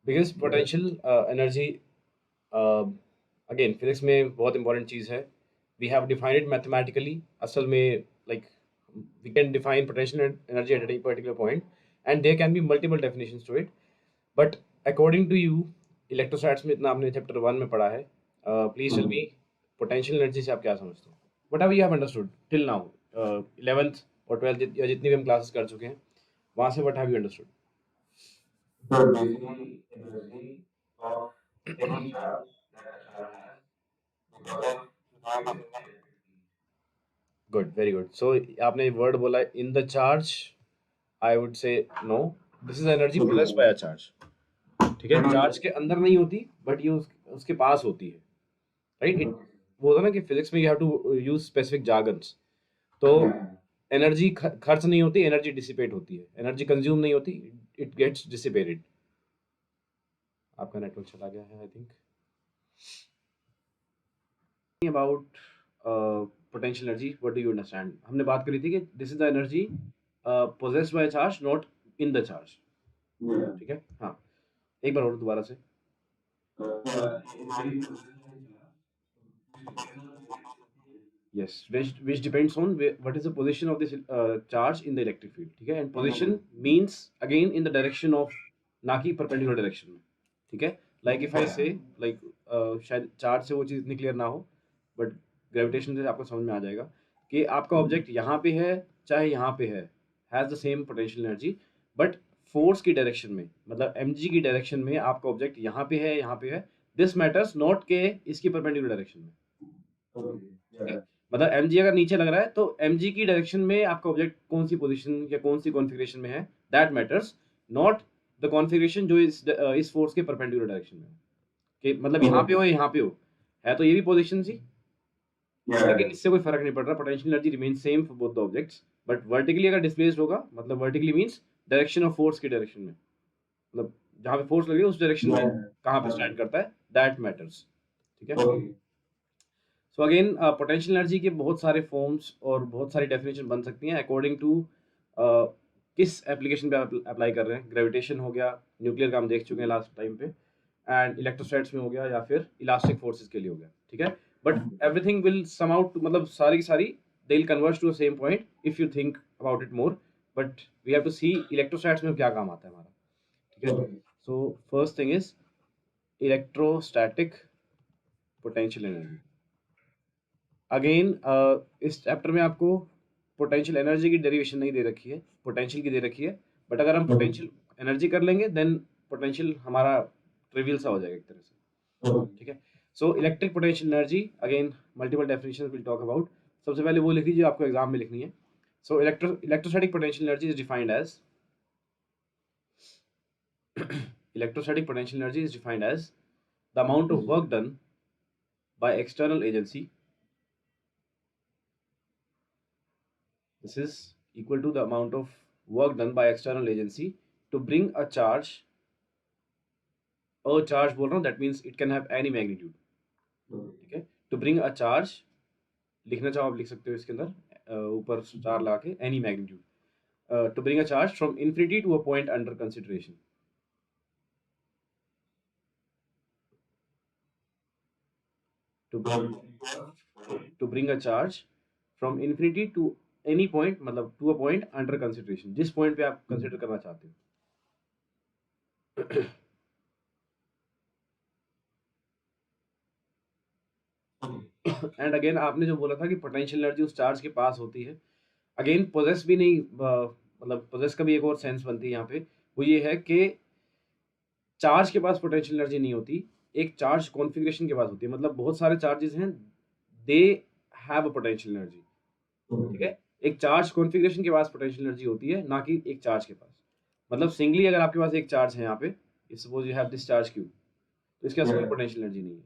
Because potential energy again physics में बहुत important चीज़ है. We have defined mathematically. असल में like we can define potential energy at any particular point and there can be multiple definitions to it. But according to you, electrostatics में इतना आपने chapter 1 में पढ़ा है, please tell me potential energy से आप क्या समझते हो? Whatever you have understood till now, 11th और 12th या जितनी भी हम क्लासेस कर चुके हैं, वहाँ से what have you understood? Good, very good. So आपने वर्ड बोला in the charge. I would say no, this is energy possessed by a charge. ठीक है, चार्ज के अंदर नहीं होती बट ये उसके पास होती है, राइट? वो होता ना कि फिजिक्स में you have to use specific jargons. तो एनर्जी खर्च नहीं होती, एनर्जी डिसिपेट होती है. एनर्जी कंज्यूम नहीं होती, इट गेट्स डिसिपेटेड. आपका नेटवर्क चला गया है I think. About potential energy, what do you understand? हमने बात करी थी कि this is the energy possessed by charge, not in the charge. ठीक है, हाँ. एक बार और दोबारा से. Yes, which depends on what is the position of this charge in the electric field. ठीक है, and position means again in the direction of, ना कि perpendicular direction में. ठीक है, like if I say like शायद चार्ज से वो चीज़ इतनी क्लियर ना हो, बट ग्रेविटेशन से आपको समझ में आ जाएगा कि आपका ऑब्जेक्ट यहाँ पे है चाहे यहाँ पे है, has the same potential energy, but force की डायरेक्शन में, मतलब mg की डायरेक्शन में आपका ऑब्जेक्ट यहाँ पे है, यहाँ पे है. दिस मैटर्स नॉट के इसकी परपेंडिकुलर डायरेक्शन में. ठीक है, मतलब mg अगर नीचे लग रहा है तो mg की डायरेक्शन में आपका ऑब्जेक्ट कौन सी पोजीशन या कौन सी कॉन्फ़िगरेशन में है, that matters, not the configuration जो इस फोर्स के परपेंडिकुलर डायरेक्शन में है. कि मतलब यहाँ पे हो या यहाँ पे हो, है तो ये भी पोजीशन सी, लेकिन इससे कोई फर्क नहीं पड़ रहा. Potential energy remain same for both the objects, but vertically अगर डिस्प्लेस्ड होगा, मतलब vertically means direction of force की डायरेक्शन में, मतलब जहाँ पे फोर्स लगी है उस डायरेक्शन में कहाँ पे स्टैंड करता है, दैट मैटर्स. ठीक है. सो अगेन पोटेंशियल एनर्जी के बहुत सारे फॉर्म्स और बहुत सारी डेफिनेशन बन सकती हैं अकॉर्डिंग टू किस एप्लीकेशन पे आप अप्लाई कर रहे हैं. ग्रेविटेशन हो गया, न्यूक्लियर का हम देख चुके हैं लास्ट टाइम पे, एंड इलेक्ट्रोस्टैट्स में हो गया, या फिर इलास्टिक फोर्सेस के लिए हो गया. ठीक है, but everything will sum out, मतलब सारी की सारी they will converge to the same point if you think about it more. But we have to see electrostatics में क्या काम आता है हमारा. ठीक है, so first thing is electrostatic potential energy. Again इस चैप्टर में आपको पोटेंशियल एनर्जी की डेरिवेशन नहीं दे रखी है, पोटेंशियल की दे रखी है. बट अगर हम पोटेंशियल एनर्जी कर लेंगे देन पोटेंशियल हमारा ट्रिवियल सा हो जाएगा एक तरह से. ठीक है, so electric potential energy, again multiple definitions will talk about. सबसे पहले वो लिख लीजिए, आपको एग्जाम में लिखनी है. So electrostatic potential energy is defined as electrostatic potential energy is defined as the amount of work done by external agency. This is equal to the amount of work done by external agency to bring a charge बोल रहा हूँ, that means it can have any magnitude. ठीक है, to bring a charge, लिखना चाहो आप लिख सकते हो इसके अंदर ऊपर स्टार लगा के, any magnitude, to bring a charge from infinity to a point under consideration. To bring a charge from infinity to any point, मतलब to a point under consideration, जिस point पे आप कंसिडर करना चाहते हो. एंड अगेन आपने जो बोला था कि पोटेंशियल एनर्जी उस चार्ज के पास होती है, अगेन पोजेस भी नहीं, मतलब पोजेस का भी एक और सेंस बनती है यहाँ पे. वो ये है कि चार्ज के पास पोटेंशियल एनर्जी नहीं होती, एक चार्ज कॉन्फ़िगरेशन के पास होती है. मतलब बहुत सारे चार्जेस हैं, they have a potential energy. ठीक है, एक चार्ज कॉन्फ़िगरेशन के पास पोटेंशियल एनर्जी होती है, ना कि एक चार्ज के पास. मतलब सिंगली अगर आपके पास एक चार्ज है यहाँ पे, suppose you have this charge Q, तो इसके पास कोई पोटेंशियल एनर्जी नहीं है.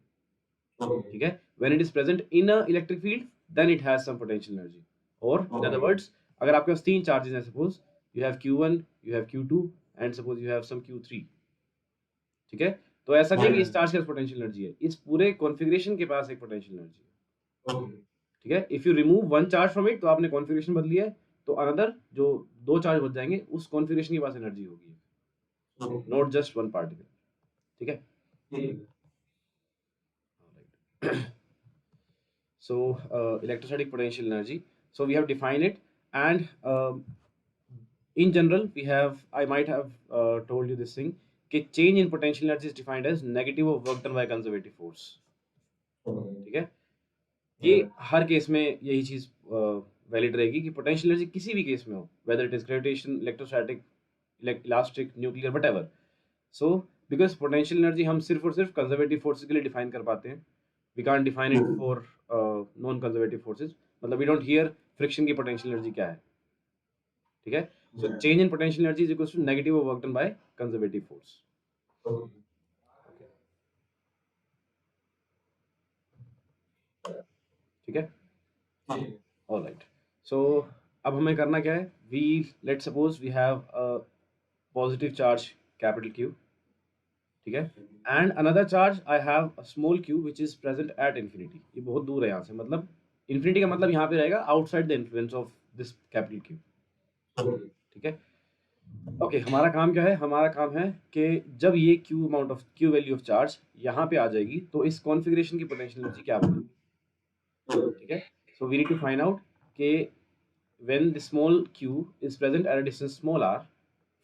ठीक है, when it is present in a electric field then it has some potential energy. or in other words, अगर आपके पास तीन चार्जेस हैं, suppose you have q1, you have q2 and suppose you have some q3. ठीक है, तो ऐसा नहीं कि इस चार्ज के पास पोटेंशियल एनर्जी है, इस पूरे कॉन्फ़िगरेशन के पास एक पोटेंशियल एनर्जी है. ठीक है, if you remove one charge from it, तो आपने कॉन्फ़िगरेशन बदली है, तो अनदर जो दो चार्ज बच जाएंगे उस कॉन्फ़िगरेशन के पास एनर्जी होगी, नॉट जस्ट वन पार्टिकल. ठीक है. ठीक So electrostatic potential energy, so we have defined it, and in general we have, I might have told you this thing, कि change in potential energy is defined as negative of work done by conservative force. ठीक है. ये हर case में यही चीज valid रहेगी कि potential energy किसी भी केस में हो, whether it is gravitation, electrostatic, elastic, nuclear, what. So because potential energy हम सिर्फ और सिर्फ कंजर्वेटिव फोर्सेज के लिए डिफाइन कर पाते हैं. We can't define it for non conservative forces. मतलब वी डोंट हियर फ्रिक्शन की पोटेंशियल एनर्जी क्या है. ठीक है. So change in potential energy is equals to negative of work done by conservative force. ठीक है. ऑलराइट. सो अब हमें करना क्या है, we let suppose we have a positive charge capital Q. ठीक है. And another charge I have a small q which is present at infinity. ये बहुत दूर है यहाँ से, मतलब इन्फिनिटी का मतलब यहाँ पे रहेगा outside the influence of this capital Q. ठीक है. ओके, हमारा काम क्या है, हमारा काम है कि जब ये q amount of q value of charge यहाँ पे आ जाएगी तो इस कॉन्फ़िगरेशन की पोटेंशियल एनर्जी क्या बनेगी. ठीक है. So we need to find out कि when the small q is present at a distance small r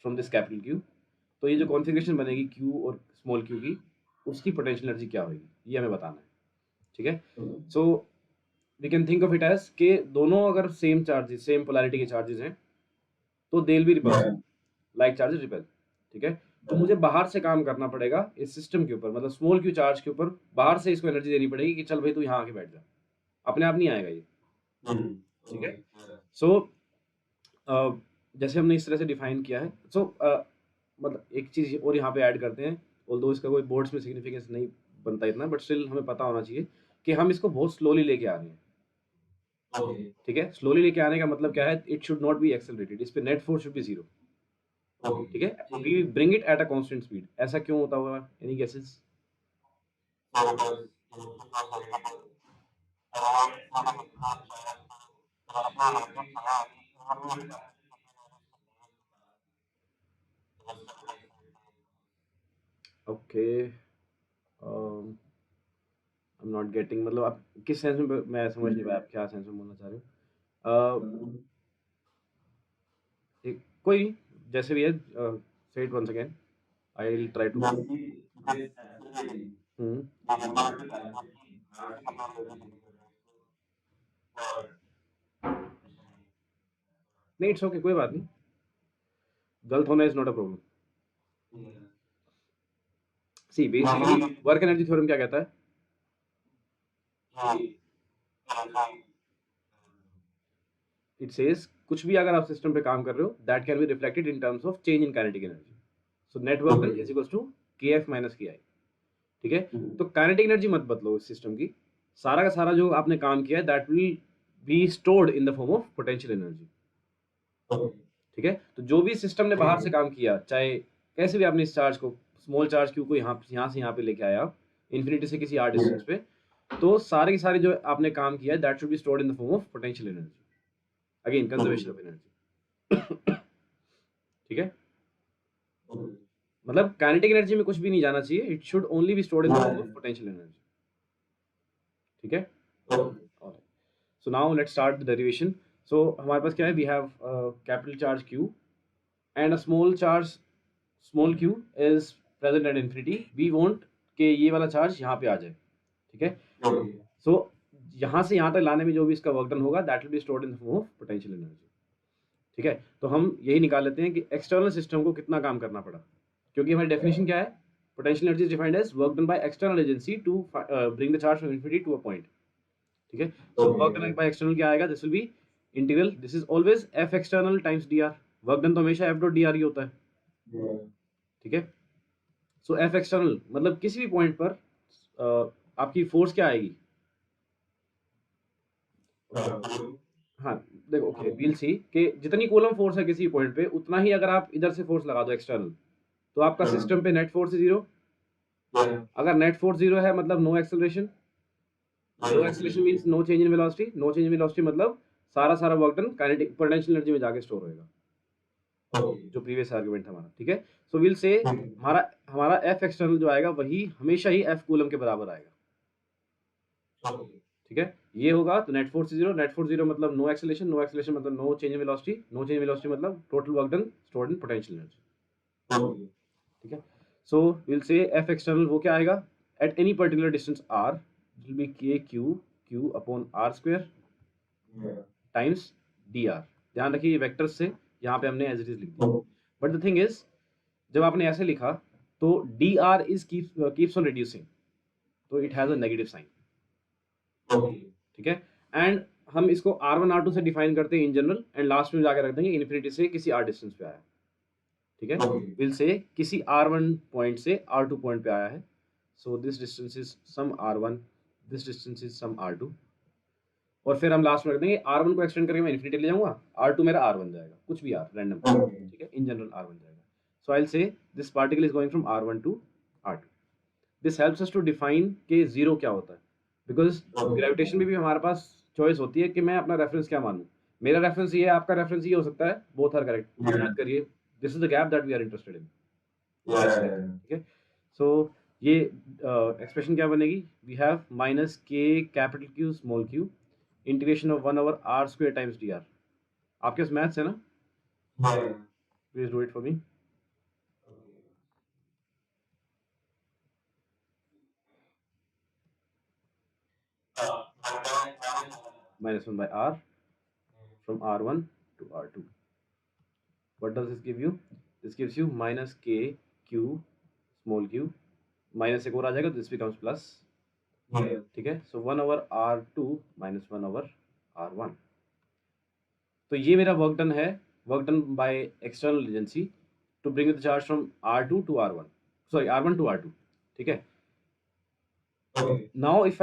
from this capital Q, तो ये जो कॉन्फ़िगरेशन बनेगी q और स्मॉल q की, उसकी पोटेंशियल एनर्जी क्या होगी, ये हमें बताना है. ठीक है. So we can think of it as कि दोनों अगर सेम चार्जेस, सेम पोलैरिटी के चार्जेस हैं तो they will be repulsive, like charges repel. ठीक है. तो मुझे बाहर से काम करना पड़ेगा इस सिस्टम के ऊपर, मतलब स्मॉल q चार्ज के ऊपर बाहर से इसको एनर्जी देनी पड़ेगी कि चल भाई तू यहाँ आके बैठ जा. अपने आप नहीं आएगा ये. ठीक है. सो जैसे हमने इस तरह से डिफाइन किया है. सो मतलब एक चीज़ और यहाँ पे ऐड करते हैं, ऑल्दो इसका कोई बोर्ड्स में सिग्निफिकेंस नहीं बनता इतना, बट स्टिल हमें पता होना चाहिए कि हम इसको बहुत स्लोली लेके आ रहे हैं. ठीक है. स्लोली लेके आने का मतलब क्या है, it should not be accelerated. इस पे net force should be zero. ठीक है. We bring it at a constant speed. ऐसा क्यों होता होगा, any guesses? Okay, I am not getting, मतलब आप किस सेंस में, मैं समझ नहीं पाया आप क्या सेंस में बोलना चाह रहे हो. कोई नहीं, जैसे भी है, say it once again, I will try to. नहीं, इट्स ओके, कोई बात नहीं. गलत होना is not a problem. See basically work energy theorem क्या कहता है, इट सेज कुछ भी अगर आप सिस्टम पे काम कर रहे हो that can be reflected in terms of change in kinetic energy. So net work done is equals to kf minus ki. ठीक है. तो काइनेटिक एनर्जी मत बदलो इस सिस्टम की, सारा का सारा जो आपने काम किया है that will B stored in the form of potential energy. ठीक है. तो जो भी सिस्टम ने बाहर से काम किया, चाहे कैसे भी आपने इस चार्ज को, स्मॉल चार्ज क्यू को यहाँ से यहाँ पे लेके आया आप इन्फिनिटी से किसी आर डिस्टेंस पे, तो सारे के सारे जो आपने काम किया है that should be stored in the form of potential energy. Again conservation of energy. ठीक है. मतलब काइनेटिक एनर्जी में कुछ भी नहीं जाना चाहिए, it should only be stored in the form of potential energy. ठीक है. So now let's start the derivation. So हमारे पास क्या है, we have capital charge q and a small charge, small q is present at infinity. We want कि ये वाला charge यहाँ पे आ जाए. ठीक है. सो यहाँ से यहाँ तक लाने में जो भी इसका वर्क डन होगा that will B stored in the form of potential energy. ठीक है. तो हम यही निकाल लेते हैं कि एक्सटर्नल सिस्टम को कितना काम करना पड़ा, क्योंकि हमारी डेफिनेशन क्या है, potential energy is defined as work done by external agency to bring the charge from infinity to a point. ठीक है. So work done by external क्या आएगा, this will be integral, this is always F external times D R. Work done तो हमेशा F dot D R ही होता है. ठीक है. सो एफ एक्सटर्नल मतलब किसी भी पॉइंट पर आपकी फोर्स क्या आएगी. हाँ देखो, ओके वील सी कि जितनी कूलम फोर्स है किसी पॉइंट पे, उतना ही अगर आप इधर से फोर्स लगा दो एक्सटर्नल, तो आपका सिस्टम पे नेट फोर्स जीरो. अगर नेट फोर्स जीरो है मतलब no acceleration. No acceleration means no change in velocity. No change in velocity मतलब सारा work done kinetic potential energy में जाके स्टोर होएगा. जो प्रीवियस आर्गुमेंट था हमारा, ठीक है। सो विल से हमारा हमारा एफ एक्सटर्नल जो आएगा वही हमेशा ही एफ कूलम के बराबर आएगा, ठीक है। ये होगा तो net force zero, net force zero मतलब नो एक्सेलरेशन, नो एक्सेलरेशन मतलब no change in velocity, no change in velocity मतलब total work done stored in potential energy, ठीक है। So will say F external वो क्या आएगा at any particular distance R will be K Q upon R square times D R. ध्यान रखिए ये vectors से यहाँ पे हमने एज इट इज लिख दिया, बट द थिंग इज जब आपने ऐसे लिखा तो D R is keeps on reducing, तो it has a negative sign, ठीक है। एंड हम इसको R1 R2 से डिफाइन करते हैं इन जनरल, एंड लास्ट में जाकर रख देंगे इन्फिनिटी से किसी R डिस्टेंस पे आया, ठीक है। विल से किसी R1 पॉइंट से R2 पॉइंट पे आया है, so this distance is some R1, this distance is some R2, और फिर हम लास्ट में रख देंगे R1 को एक्सटेंड करके मैं इन्फिनिटी ले जाऊंगा, R2 मेरा R बन जाएगा, कुछ भी R रैंडम, ठीक है, इन जनरल R बन जाएगा। So I will say this particle is going from R1 to R2। This helps us to define कि जीरो क्या होता है, बिकॉज ग्रेविटेशन में भी हमारे पास चॉइस होती है कि मैं अपना रेफरेंस क्या मानूं। मेरा रेफरेंस ये है, आपका रेफरेंस ये हो सकता है, बोथ आर करेक्ट, याद करिए this is the gap that we are interested in, ठीक है। सो ये एक्सप्रेशन क्या बनेगी, we have minus K capital Q small Q integration of 1 over R square times D R. आपके पास मैथ्स है ना, please do it for me. -1 by r from r1 to r2. What does this give you? This gives you minus k q small q, minus एक और आ जाएगा तो this becomes plus, ठीक है। सो 1/r2 - 1/r1। तो ये मेरा वर्क डन है, work done by external agency to bring the charge from R2 to R1, sorry R1 to R2, ठीक है। Now if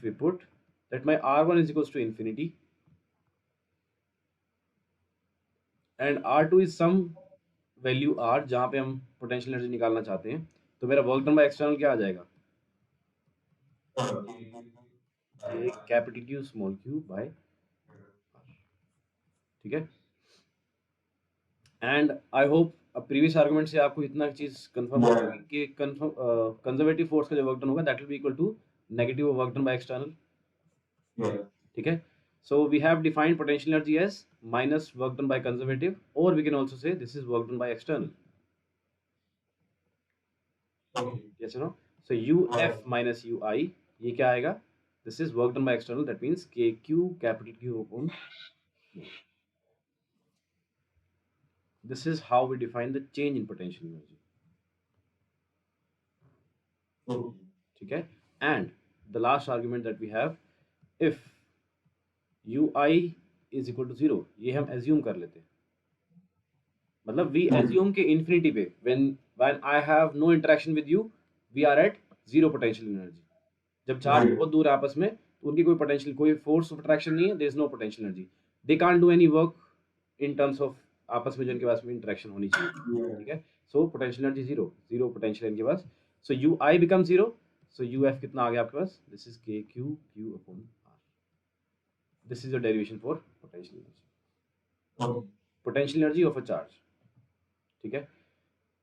we put that my R1 is equals to infinity and R2 is some value R जहाँ पे हम potential energy निकालना चाहते हैं, तो मेरा वर्क डन बाय एक्सटर्नल क्या आ जाएगा, capital Q small Q by R, ठीक है। एंड आई होप अब प्रीवियस आर्गुमेंट से आपको इतना चीज कंफर्म हो गई कि कंजर्वेटिव फोर्स का जो वर्क डन होगा that will be equal to negative work done by external, ठीक है। So we have defined potential energy as minus work done by conservative, or we can also say this is work done by external. Yes or no? So UF minus UI, ये क्या आएगा? This is work done by external. That means KQ capital Q upon. This is how we define the change in potential energy. ठीक है? And the last argument that we have, if UI is equal to 0, ये हम assume कर लेते हैं। मतलब we assume के infinity पे when I have no interaction with you we are at zero potential energy. जब चार्ज बहुत दूर है आपस में तो उनकी कोई पोटेंशियल, कोई फोर्स ऑफ अट्रैक्शन नहीं है, there is no potential energy, they can't do any work in terms of आपस में जो इनके पास में इंटरेक्शन होनी चाहिए, ठीक है। So potential energy zero, zero potential इनके पास, so U I become zero, so U F कितना आ गया आपके पास, this is K Q Q upon R. This is your derivation for potential energy, potential energy of a charge, ठीक है।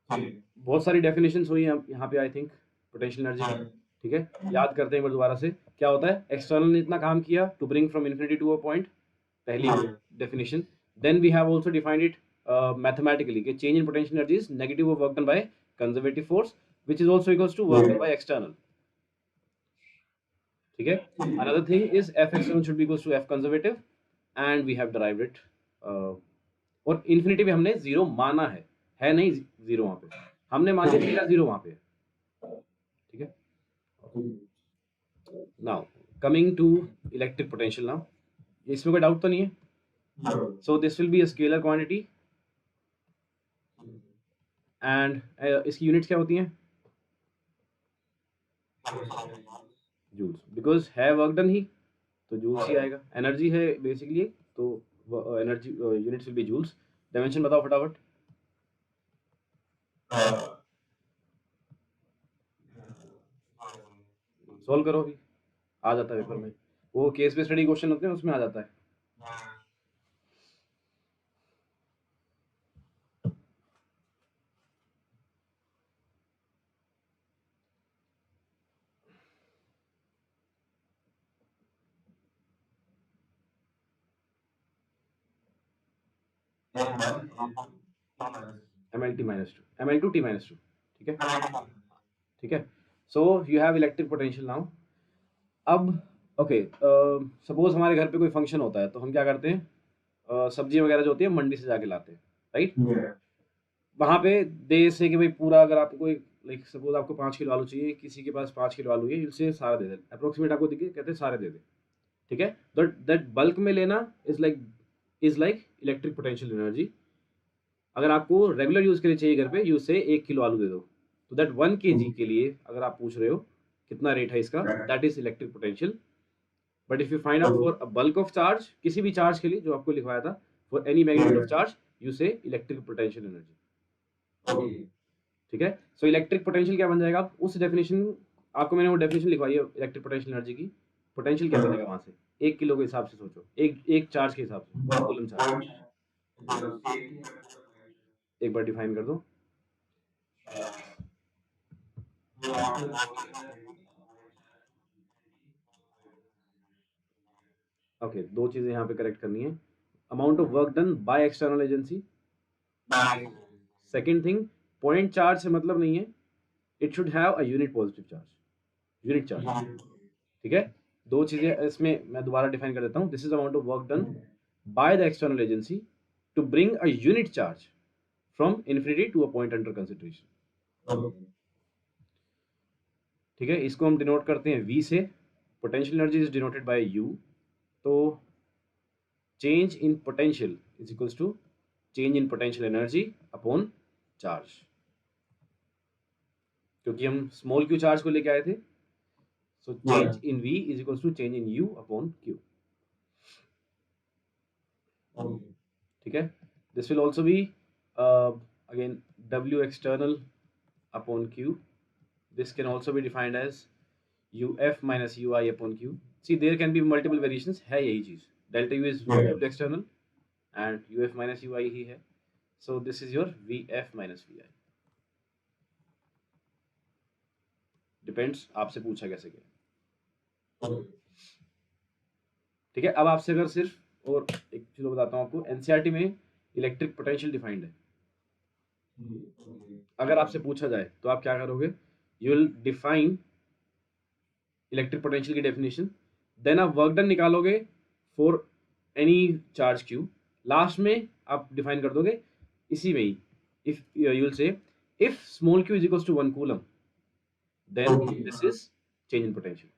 बहुत सारी डेफिनेशंस हुई यहाँ पे आई थिंक पोटेंशियल एनर्जी, ठीक है। याद करते हैं एक बार दोबारा से क्या होता है, एक्सटर्नल ने इतना काम किया to bring from infinity to a point, पहली definition. Then we have also defined it mathematically कि change in potential energy is negative of work done by conservative force which is also equals to work done by external, ठीक है। Another thing is F external should be equals to F conservative, and we have derived it, और infinity पे हमने zero माना है नहीं zero वहां पे, हमने मान लिया मेरा जीरो वहां पे, ठीक है। Now coming to electric potential, now इसमें कोई डाउट तो नहीं है। So this will be a scalar quantity and इसकी यूनिट्स क्या होती हैं, जूल्स, बिकॉज है वर्क डन ही तो जूल्स ही आएगा, एनर्जी है बेसिकली तो energy units will be joules. Dimension बताओ फटाफट, सॉल्व करो अभी, आ जाता है पेपर में, वो केस बेस्ड स्टडी क्वेश्चन होते हैं उसमें आ जाता है। ML2 ML2 T minus 2, ठीक है, ठीक है. So you have electric potential now. अब ओके, सपोज हमारे घर पे कोई फंक्शन होता है तो हम क्या करते हैं, सब्जी वगैरह जो होती है मंडी से जाके लाते हैं, राइट. वहाँ पे दे से कि भाई पूरा, अगर आपको कोई, लाइक सपोज आपको 5 किलो आलू चाहिए, किसी के पास 5 किलो आलू है, इससे सारा दे दे, अप्रोक्सीमेट आपको दिखे, कहते हैं सारे दे दे, ठीक है. बट दैट बल्क में लेना is like electric potential energy. अगर आपको रेगुलर यूज के लिए चाहिए घर पे, यूज से 1 किलो आलू दे दो, तो दैट 1 kg के लिए अगर आप पूछ रहे हो कितना रेट है इसका, that is electric potential. But if you find out for a bulk of charge, किसी भी चार्ज के लिए जो आपको लिखवाया था, for any magnitude of charge, you से इलेक्ट्रिक पोटेंशियल एनर्जी, ठीक है. सो इलेक्ट्रिक पोटेंशियल क्या बन जाएगा, आप उस डेफिनेशन, आपको मैंने वो डेफिनेशन लिखवाई है इलेक्ट्रिक पोटेंशियल एनर्जी की. पोटेंशियल क्या बनेगा वहां से, 1 किलो के हिसाब से सोचो, एक चार्ज के हिसाब से, कूलम चार्ज. एक बार डिफाइन कर दो. ओके, दो चीजें यहाँ पे करेक्ट करनी है. Amount of work done by external agency. Second thing, point charge से मतलब नहीं है, it should have a unit positive charge, unit charge, ठीक है. दो चीजें इसमें मैं दोबारा डिफाइन कर देता हूँ. This is amount of work done by the external agency to bring a unit charge from infinity to a point under consideration, ठीक है. इसको हम डिनोट करते हैं V से. Potential energy is denoted by U. तो change in potential is equals to change in potential energy upon charge, क्योंकि हम स्मॉल q चार्ज को लेके आए थे. So change in V is equals to change in U upon Q, ठीक है. This will also be again W external upon Q. This can also be defined as UF minus UI upon Q. See, there can be multiple variations. है यही चीज. Delta U is W external and UF minus UI ही है. So this is your VF minus VI. Depends आपसे पूछा कैसे गया, ठीक है. अब आपसे अगर सिर्फ और एक चीज बताता हूँ आपको, एनसीईआरटी में इलेक्ट्रिक पोटेंशियल डिफाइंड है. अगर आपसे पूछा जाए तो आप क्या करोगे, you will define electric potential की डेफिनेशन, देन आप वर्क डन निकालोगे for any charge Q, last में आप डिफाइन कर दोगे इसी में ही. If you will say if small Q is equals to 1 coulomb, then this is change in potential.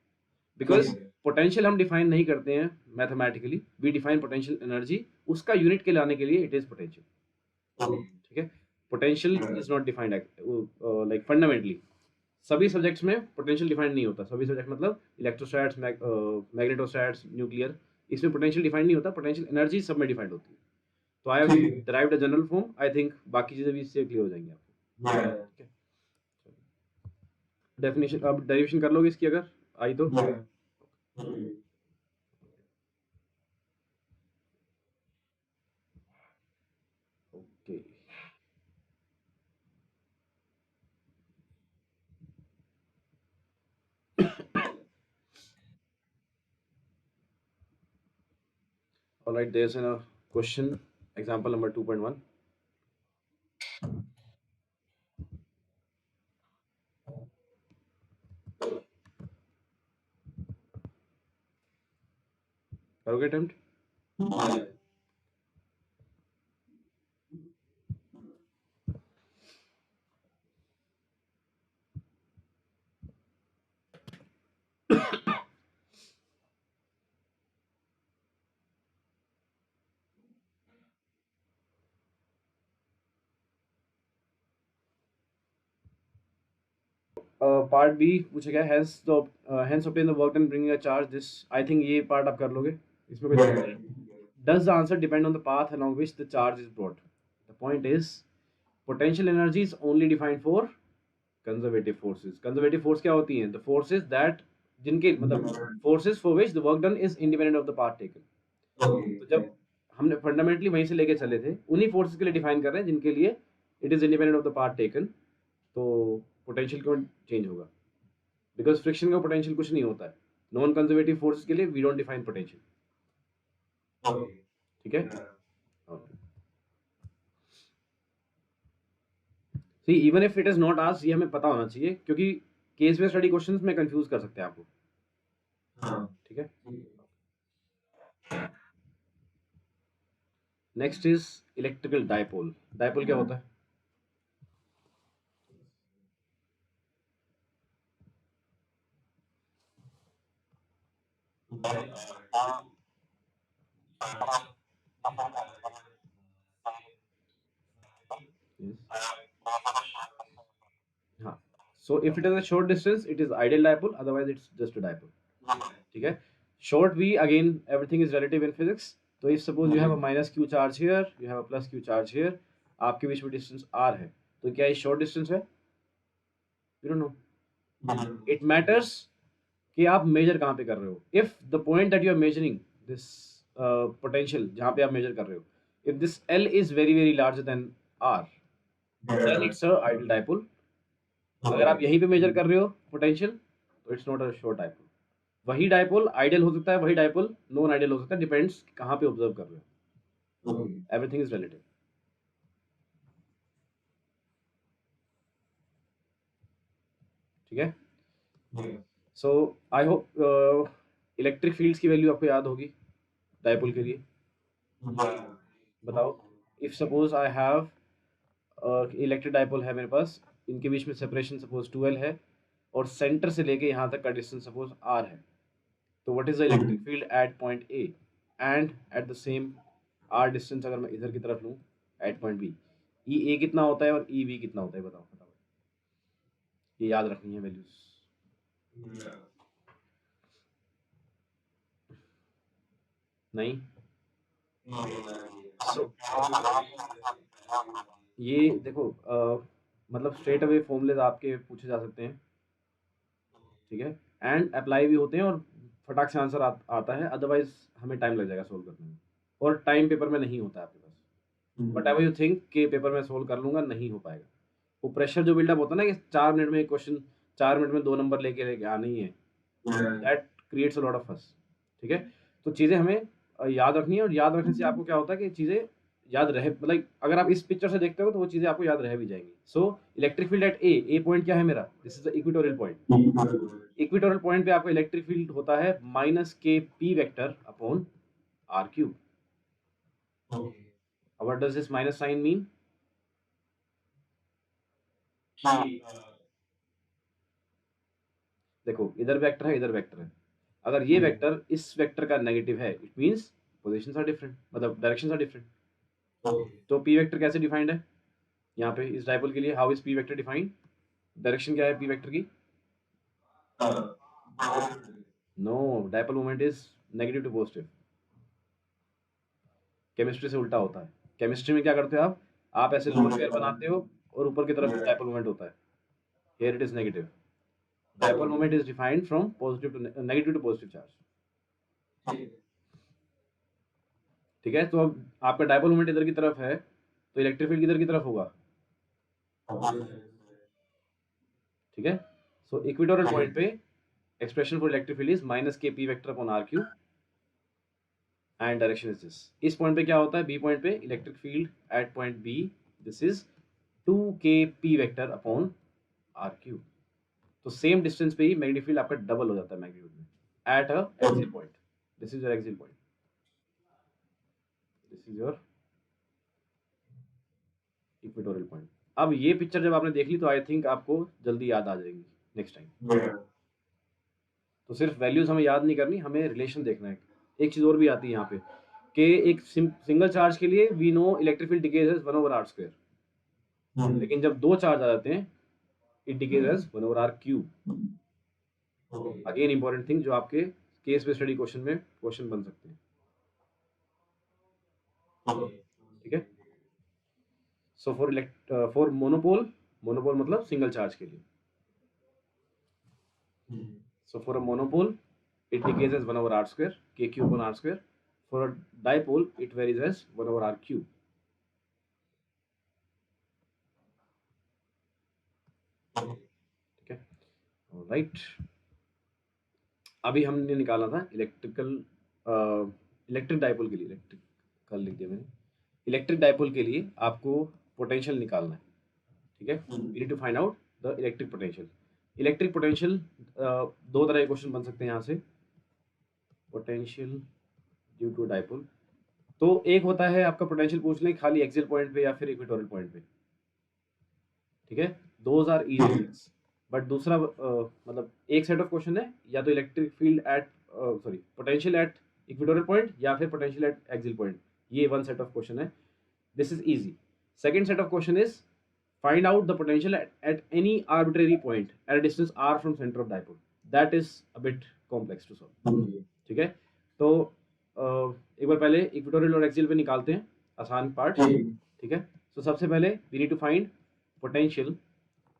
Because potential हम डिफाइन नहीं करते हैं mathematically, we define potential energy, उसका यूनिट के लाने के लिए इट इज पोटेंशियल, ठीक है. Potential is not defined like fundamentally. सभी सब्जेक्ट्स में पोटेंशियल डिफाइंड नहीं होता. सभी सब्जेक्ट मतलब इलेक्ट्रोस्टैट्स, मैग्नेटोस्टैट्स, न्यूक्लियर, इसमें पोटेंशियल डिफाइंड नहीं होता. पोटेंशियल एनर्जी सब में डिफाइंड होती है. तो I have derived a general form. I think बाकी चीजें भी इससे क्लियर हो जाएंगी आपको, ठीक है. डेफिनेशन अब डेरिवेशन कर लोगे इसकी अगर आई तो. Okay, alright, there is a question, example number 2.1. करोगे अटेम्प्ट. पार्ट बी पूछा गया, hence obtain the work done bringing a charge. This I think ये पार्ट आप कर लोगे, इसमें कोई दिक्कत नहीं. Does the answer depend on the path along which the charge is brought? The point is potential energy is only defined for conservative forces. Conservative force क्या होती हैं? The forces that जिनके मतलब forces for which the work done is independent of the path taken. तो जब हमने fundamentally वहीं से लेके चले थे, उन्हीं फोर्सेस के लिए डिफाइन कर रहे हैं जिनके लिए it is independent of the path taken. तो पोटेंशियल क्यों चेंज होगा? बिकॉज फ्रिक्शन का पोटेंशियल कुछ नहीं होता है. नॉन कंजर्वेटिव फोर्सेस के लिए वी डोंट डिफाइन पोटेंशियल, ठीक है. Okay. See even if it is not asked, ये हमें पता होना चाहिए, क्योंकि केस बेस्ड स्टडी क्वेश्चंस में कंफ्यूज कर सकते हैं आपको, ठीक है। Next is electrical dipole. Dipole क्या होता है? Yes. हाँ, so if it is a short distance it is ideal dipole, otherwise it's just a dipole, ठीक है। Short we, again everything is relative in physics. तो if suppose you have a minus Q charge here, you have a plus Q charge here, आपके बीच में distance R है, तो क्या ये शॉर्ट डिस्टेंस है? You don't know. It matters कि आप मेजर कहाँ पे कर रहे हो। If the point that you are measuring this potential, जहाँ पे आप मेजर कर रहे हो, if this L is very very larger than R, then it's a ideal dipole. अगर आप यहीं पे मेजर कर रहे हो पोटेंशियल, तो it's not a short dipole. वही डायपोल आइडियल हो सकता है, वही डायपोल नॉन आइडियल हो सकता है, डिपेंड्स कहाँ पे ऑब्जर्व कर रहे हो। एवरीथिंग इज रिलेटिव, ठीक है। सो आई होप इलेक्ट्रिक फील्ड्स की वैल्यू आपको याद होगी डायपोल के लिए। बताओ, if suppose I have electric dipole है मेरे पास, इनके बीच में सेपरेशन सपोज 2L है, और सेंटर से लेके यहाँ तक का डिस्टेंस सपोज R है, तो what is the electric field at point A and at the same R distance, अगर मैं इधर की तरफ लूँ एट पॉइंट बी, ई ए कितना होता है और ई वी कितना होता है? बताओ बताओ, ये याद रखनी है वैल्यूज। नहीं, so, ये देखो मतलब स्ट्रेट अवे फॉर्मूलेज आपके पूछे जा सकते हैं, ठीक है, एंड अप्लाई भी होते हैं, और फटाक से आंसर आता है, अदरवाइज हमें टाइम लग जाएगा सोल्व करने में, और टाइम पेपर में नहीं होता है आपके पास। वट एवर यू थिंक कि पेपर में सोल्व कर लूंगा, नहीं हो पाएगा। वो प्रेशर जो बिल्डअप होता है ना कि 4 मिनट में एक क्वेश्चन, 4 मिनट में 2 नंबर लेके आना ही है, that creates a lot of फस, ठीक है। तो चीज़ें हमें याद रखनी है, और याद रखने से आपको क्या होता है कि चीज़ें याद रहे, मतलब अगर आप इस पिक्चर से देखते हो तो वो चीज़ें आपको याद रह भी जाएंगी। So electric field at A point क्या है मेरा? This is the equatorial point. Equatorial point पे आपका इलेक्ट्रिक फील्ड होता है minus K P vector upon R cube. What does this minus sign mean? देखो, इधर वेक्टर है, इधर वेक्टर है, अगर ये वेक्टर इस वेक्टर का नेगेटिव है, it means positions are different, मतलब डायरेक्शंस आर डिफरेंट। तो पी वेक्टर कैसे डिफाइंड है यहाँ पे इस डायपोल के लिए? How is P vector defined? Direction क्या है पी वेक्टर की? No, dipole moment is negative to positive. Chemistry से उल्टा होता है। केमिस्ट्री में क्या करते हो आप ऐसे लोन पेयर बनाते हो और ऊपर की तरफ डायपोल मोमेंट होता है, here it is negative. Dipole moment is defined from positive to negative to positive charge, ठीक है। तो अब आपका डायपोल मोमेंट इधर की तरफ है, तो इलेक्ट्रिक फील्ड किधर की तरफ होगा? ठीक है। सो इक्वेटोरियल पॉइंट पे expression for electric field is minus K P vector upon R Q, and direction is this. इस पॉइंट पे क्या होता है? बी पॉइंट पे electric field at point B, this is 2k p vector upon R Q. तो same distance पे ही magnetic field आपका डबल हो जाता है मैग्नीट्यूड में at a axial point. This is your axial point, this is your equatorial point. अब ये पिक्चर जब आपने देख ली तो आई थिंक आपको जल्दी याद आ जाएगी नेक्स्ट टाइम। तो सिर्फ वैल्यूज हमें याद नहीं करनी, हमें रिलेशन देखना है। एक चीज और भी आती है यहाँ पे कि एक सिंगल चार्ज के लिए we know electric field decays as 1/r², लेकिन जब दो चार्ज आ जाते हैं it decays as 1/r³। Again important thing जो आपके केस बेस्ड स्टडी क्वेश्चन में क्वेश्चन बन सकते हैं, ठीक है। सो फॉर मोनोपोल, मोनोपोल मतलब सिंगल चार्ज के लिए, so for a monopole it decays as 1/r², k³ upon r². For a dipole it varies as 1/r³, ठीक है। राइट, अभी हमने निकाला था इलेक्ट्रिक डाइपोल के लिए, इलेक्ट्रिक लिख दिया मैंने। इलेक्ट्रिक डाइपोल के लिए आपको पोटेंशियल निकालना है, ठीक है, we need to find out the electric potential. Electric potential दो तरह के क्वेश्चन बन सकते हैं यहाँ से। पोटेंशियल ड्यू टू डाइपोल, तो एक होता है आपका पोटेंशियल पूछ लें खाली एक्सियल पॉइंट पे या फिर इक्वेटोरियल पॉइंट पे, ठीक है, those are easy things. But दूसरा मतलब एक सेट ऑफ क्वेश्चन है या तो electric field at sorry potential at equatorial point या फिर पोटेंशियल एट एक्सियल पॉइंट, ये वन सेट ऑफ क्वेश्चन है, this is easy. Second set of question is find out the potential at any arbitrary point at a distance r from center of dipole, that is a bit complex to solve, ठीक है। तो एक बार पहले equatorial और axial पे निकालते हैं आसान पार्ट, ठीक है। तो सबसे पहले we need to find potential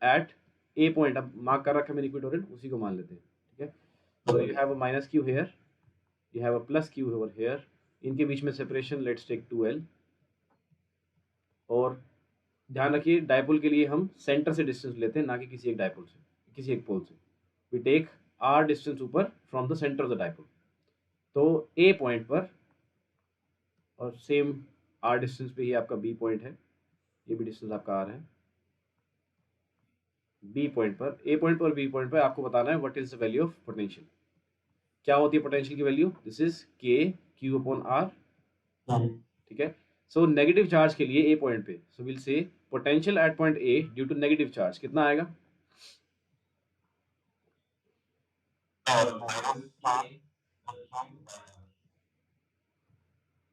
at A point, अब मार्क कर रखा है मैंने इक्वेटोरियल, उसी को मान लेते हैं, ठीक है। तो you have a minus Q here, you have a plus Q over here, इनके बीच में सेपरेशन लेट्स टेक 2l, और ध्यान रखिए डायपोल के लिए हम सेंटर से डिस्टेंस लेते हैं, ना कि किसी एक डायपोल से, किसी एक पोल से। वी टेक आर डिस्टेंस ऊपर from the centre of the dipole. तो ए पॉइंट पर, और सेम आर डिस्टेंस पे ही आपका बी पॉइंट है, ये भी डिस्टेंस आपका आर है। बी पॉइंट पर, ए पॉइंट पर, बी पॉइंट पर आपको बताना है what is the value of potential. क्या होती है पोटेंशियल की value? This is K Q upon R, ठीक है। सो नेगेटिव चार्ज के लिए ए पॉइंट पे, so will say potential at point A due to negative charge कितना आएगा?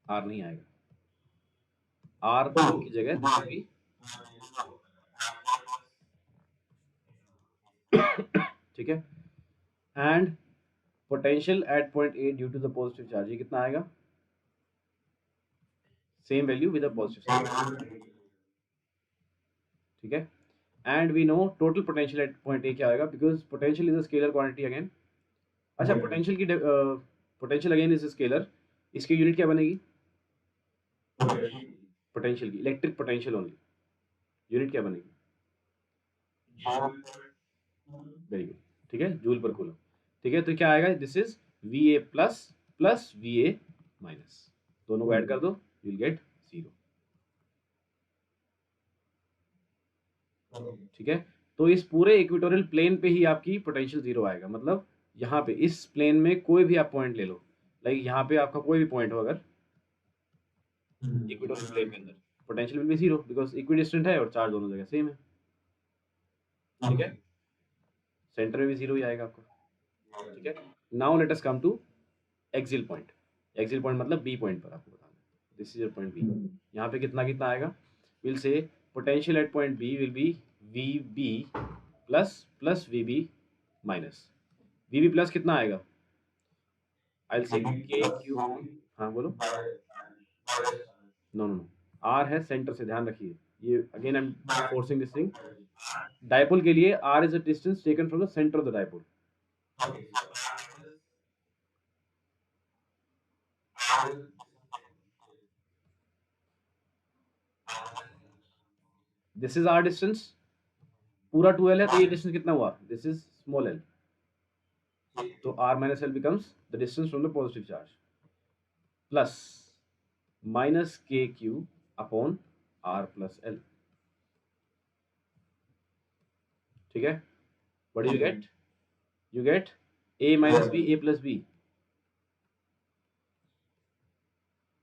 आर नहीं आएगा, आर की जगह दिस विल बी, ठीक है। And potential at point A due to the positive charge, ये कितना आएगा? Same value with a positive charge, ठीक है। And we know total potential at point A क्या आएगा, because potential is a scalar quantity again. अच्छा, potential की potential again is a scalar, इसकी यूनिट क्या बनेगी? पोटेंशियल की, इलेक्ट्रिक पोटेंशियल ओनली, यूनिट क्या बनेगी? वेरी गुड, ठीक है, जूल पर कूलम, ठीक है। तो क्या आएगा? This is V A plus plus we A minus, दोनों को ऐड कर दो, यू विल गेट 0, ठीक है। तो इस पूरे इक्वेटोरियल प्लेन पे ही आपकी पोटेंशियल 0 आएगा, मतलब यहाँ पे इस प्लेन में कोई भी आप पॉइंट ले लो, लाइक यहाँ पे आपका कोई भी पॉइंट हो अगर इक्वेटोरियल प्लेन के अंदर, potential will be 0 because equidistant है और चार्ज दोनों जगह सेम है, ठीक है। सेंटर में भी 0 ही आएगा आपको, ठीक है। Now let us come to axial point. Axial point मतलब बी पॉइंट पर आपको बताना है, this is your point B. यहाँ पे कितना कितना आएगा? Will say potential at point B will be V B plus plus V B minus, V B plus कितना आएगा? I will say K Q, हाँ बोलो। नो नो नो, आर है सेंटर से, ध्यान रखिए, ये अगेन I M forcing this thing. Dipole के लिए R is a distance taken from the centre of the dipole, this is R distance, पूरा 2l है, तो ये डिस्टेंस कितना हुआ? दिस इज स्मॉल एल, तो R minus L becomes the distance from the positive charge plus minus K Q upon R plus L, ठीक है। What do you get a minus b, a plus b,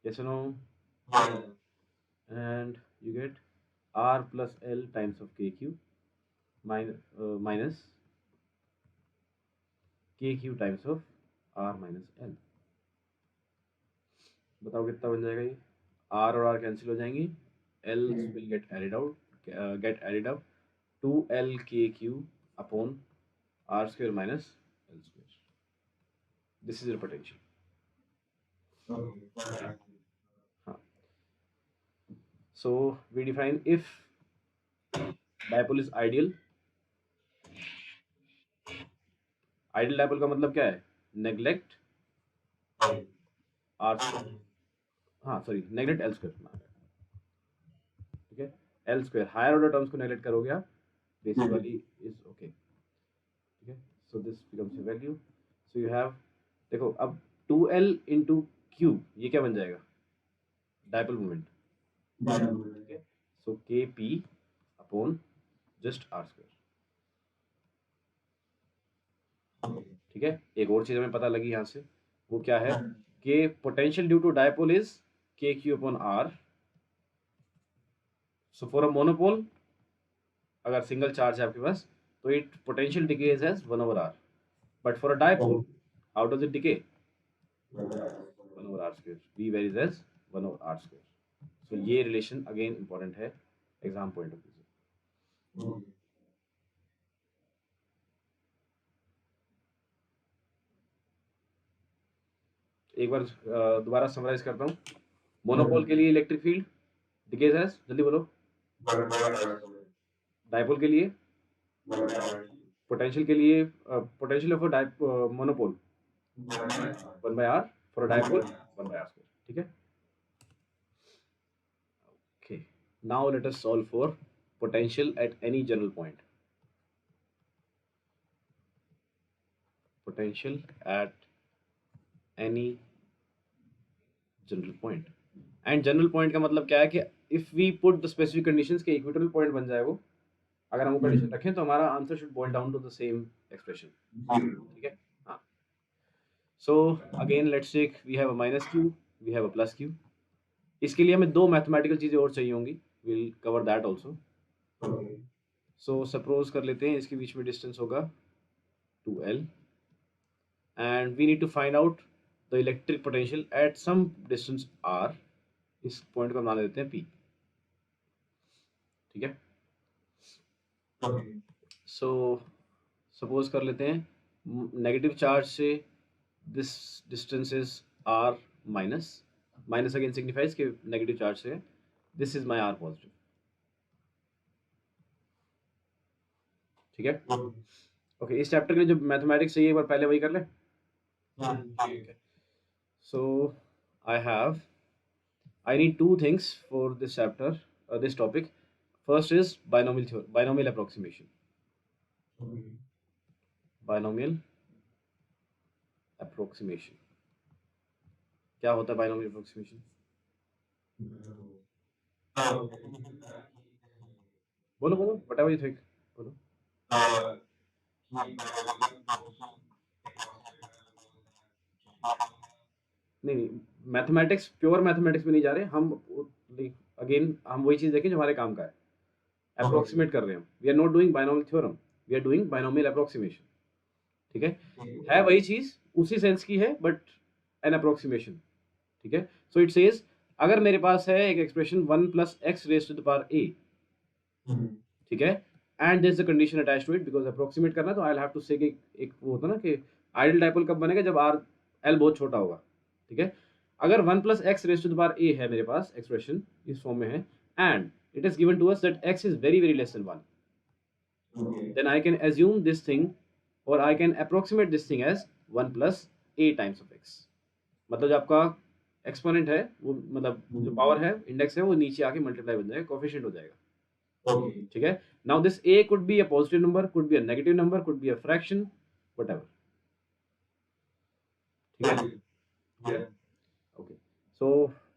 yes or no? And you get r plus l times of kq minus kq times of r minus l, बताओ कितना बन जाएगा ये? r और r cancel हो जाएंगी, l will get added up, 2l kq upon r square minus l square, this is your potential, हाँ। So we define if dipole is ideal, ideal dipole का मतलब क्या है? नेग्लेक्ट आर, हाँ sorry, neglect L square, ठीक है। L square higher order terms को neglect करोगे आप, बेसिक वाली इज ओके, ठीक है। So this becomes your value, so you have, देखो अब 2l इंटू क्यू, ये क्या बन जाएगा? डायपोल मोमेंट, ठीक है। So K P upon just R square. ठीक है, एक और चीज हमें पता लगी यहाँ से, वो क्या है कि potential due to dipole is K Q upon R. So for a monopole, अगर सिंगल चार्ज है आपके पास, तो it potential decays as 1/r, but for a dipole how does it decay? 1/r square, v varies as 1/r square. सो ये relation again important है exam point of view से। एक बार दोबारा समराइज करता हूँ। मोनोपोल के लिए इलेक्ट्रिक फील्ड डिकेज एज, जल्दी बोलो। डायपोल के लिए, पोटेंशियल के लिए, potential of a monopole 1/r, for dipole 1/r square. ठीक है, okay. Now let us solve for potential at any general point. Potential at any general point, and general point का मतलब क्या है कि if we put the specific conditions के equatorial point बन जाए वो, अगर हम वो कंडीशन रखें तो हमारा answer should boil down to the same expression. ठीक है, हाँ। So again let's take, we have a minus Q, we have a plus Q. इसके लिए हमें दो मैथमेटिकल चीज़ें और चाहिए होंगी, will cover that also. So suppose कर लेते हैं इसके बीच में डिस्टेंस होगा 2L, and we need to find out the electric potential at some distance r। इस पॉइंट को हम मान लेते हैं P। ठीक है, सो सपोज कर लेते हैं नेगेटिव चार्ज से this distance is r minus, minus again signifies कि नेगेटिव चार्ज से, this is my r positive. ठीक है, ओके। इस चैप्टर के जो मैथमेटिक्स चाहिए एक बार पहले वही कर ले। सो I need two things for this chapter, this topic. First is binomial theory, binomial approximation. Binomial approximation. क्या होता है binomial approximation? बोलो बोलो, whatever you think, बोलो। नहीं नहीं, मैथमेटिक्स, प्योर मैथमेटिक्स में नहीं जा रहे हम, अगेन हम वही चीज़ देखें जो हमारे काम का है। अप्रोक्सीमेट कर रहे हैं हम, we are not doing binomial theorem, we are doing binomial approximation. ठीक है वही चीज़, उसी सेंस की है, बट एन अप्रोक्सीमेशन। ठीक है, सो इट सेज अगर मेरे पास है एक expression 1 + x raise to the power a, ठीक है, and there is a condition attached to it, because approximate करना, तो आई विल हैव टू से कि एक वो होता है ना कि आइडियल डायपोल कब बनेगा, जब r l बहुत छोटा होगा। ठीक है, अगर 1 + x raise to the power a है मेरे पास, एक्सप्रेशन इस फॉर्म में है, and it is given to us that x is very very less than 1, then I can assume this thing, or I can approximate this thing as 1 + a times of x। मतलब जो आपका exponent है वो, मतलब जो power है, index है, वो नीचे आके मल्टीप्लाई बन जाएगा, कोफिशिएंट हो जाएगा। ठीक है, now this a could be a positive number, could be a negative number, could be a fraction, whatever। ठीक है, ओके। सो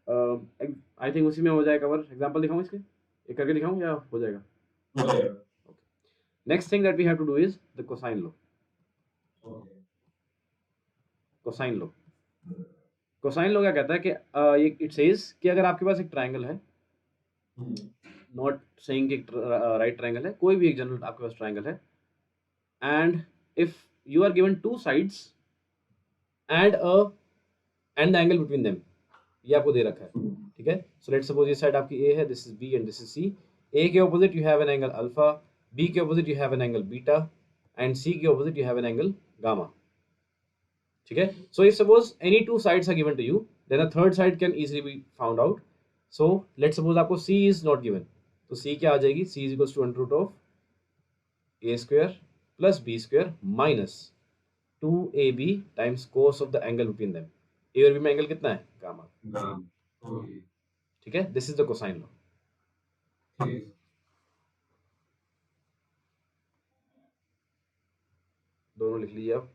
आई थिंक उसी में हो जाएगा कवर। एग्जांपल दिखाऊं इसके, एक करके दिखाऊं या हो जाएगा? Next thing that we have to do is the cosine law. Cosine law, cosine law क्या कहता है कि ये इट सेज कि अगर आपके पास एक ट्रायंगल है, नॉट सेइंग कि राइट ट्रायंगल है, कोई भी एक जनरल आपके पास ट्रायंगल है, and if you are given two sides and the angle between them, ये आपको दे रखा है। ठीक है, सो लेट्स सपोज ये साइड आपकी ए है, this is B and this is C. A के opposite you have an angle alpha, B के opposite you have an angle beta, and सी के opposite you have an angle gamma. ठीक है, so if suppose any two sides are given to you, then a third side can easily be found out. So let's suppose आपको C is not given, तो सी क्या आ जाएगी? C is equals to under root of A square plus B square minus 2ab times cos of the angle between them. A और B में एंगल कितना है? गामा। ठीक है, this is the cosine law. दोनों लिख लीजिए आप।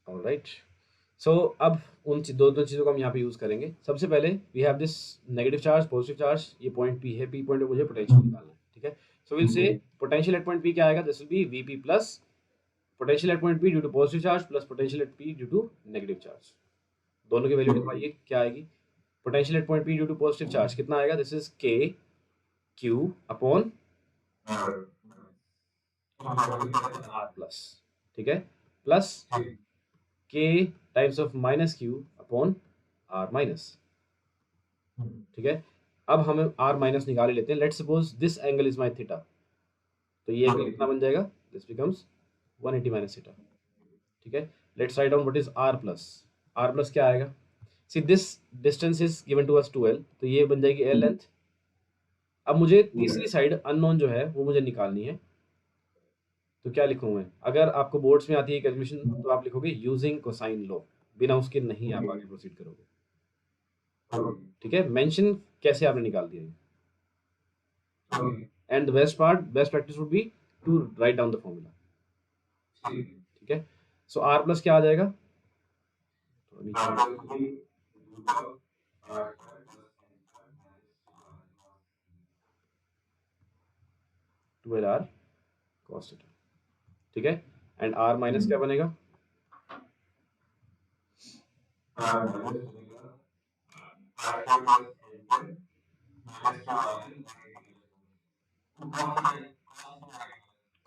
ऑलराइट, सो अब उन दो चीज़ों को हम यहाँ पे यूज़ करेंगे। सबसे पहले we have this negative charge, positive charge, ये पॉइंट पी है, पी पॉइंट पे मुझे पोटेंशियल निकालना है, ठीक है। So will say potential at point P क्या आएगा, this will be VP plus potential at point P due to positive charge plus potential at P due to negative charge. दोनों की वैल्यू लिखवाइए, क्या आएगी। Potential at point P due to positive charge कितना आएगा, this is K Q upon R plus, ठीक है, plus K times of minus Q upon R minus, ठीक है। अब हम आर माइनस निकाल लेते हैं। Let's suppose this angle is my theta, तो ये एंगल कितना बन जाएगा, दिस बिकम्स 180 माइनस थीटा, ठीक है। Let's write down what is R plus. R plus क्या आएगा, see this distance is given to us 2l, तो ये बन जाएगी l लेंथ। अब मुझे तीसरी साइड अननोन जो है वो मुझे निकालनी है, तो क्या लिखूँ मैं। अगर आपको बोर्ड्स में आती है कैलकुलेशन तो आप लिखोगे यूजिंग कोसाइन लॉ, बिना उसके नहीं आप आगे प्रोसीड करोगे, ठीक है। मेंशन कैसे आपने निकाल दिया ये, and the best practice would be to write down the formula, ठीक है। सो आर प्लस क्या आ जाएगा, two L R cos theta, ठीक है। एंड आर माइनस क्या बनेगा,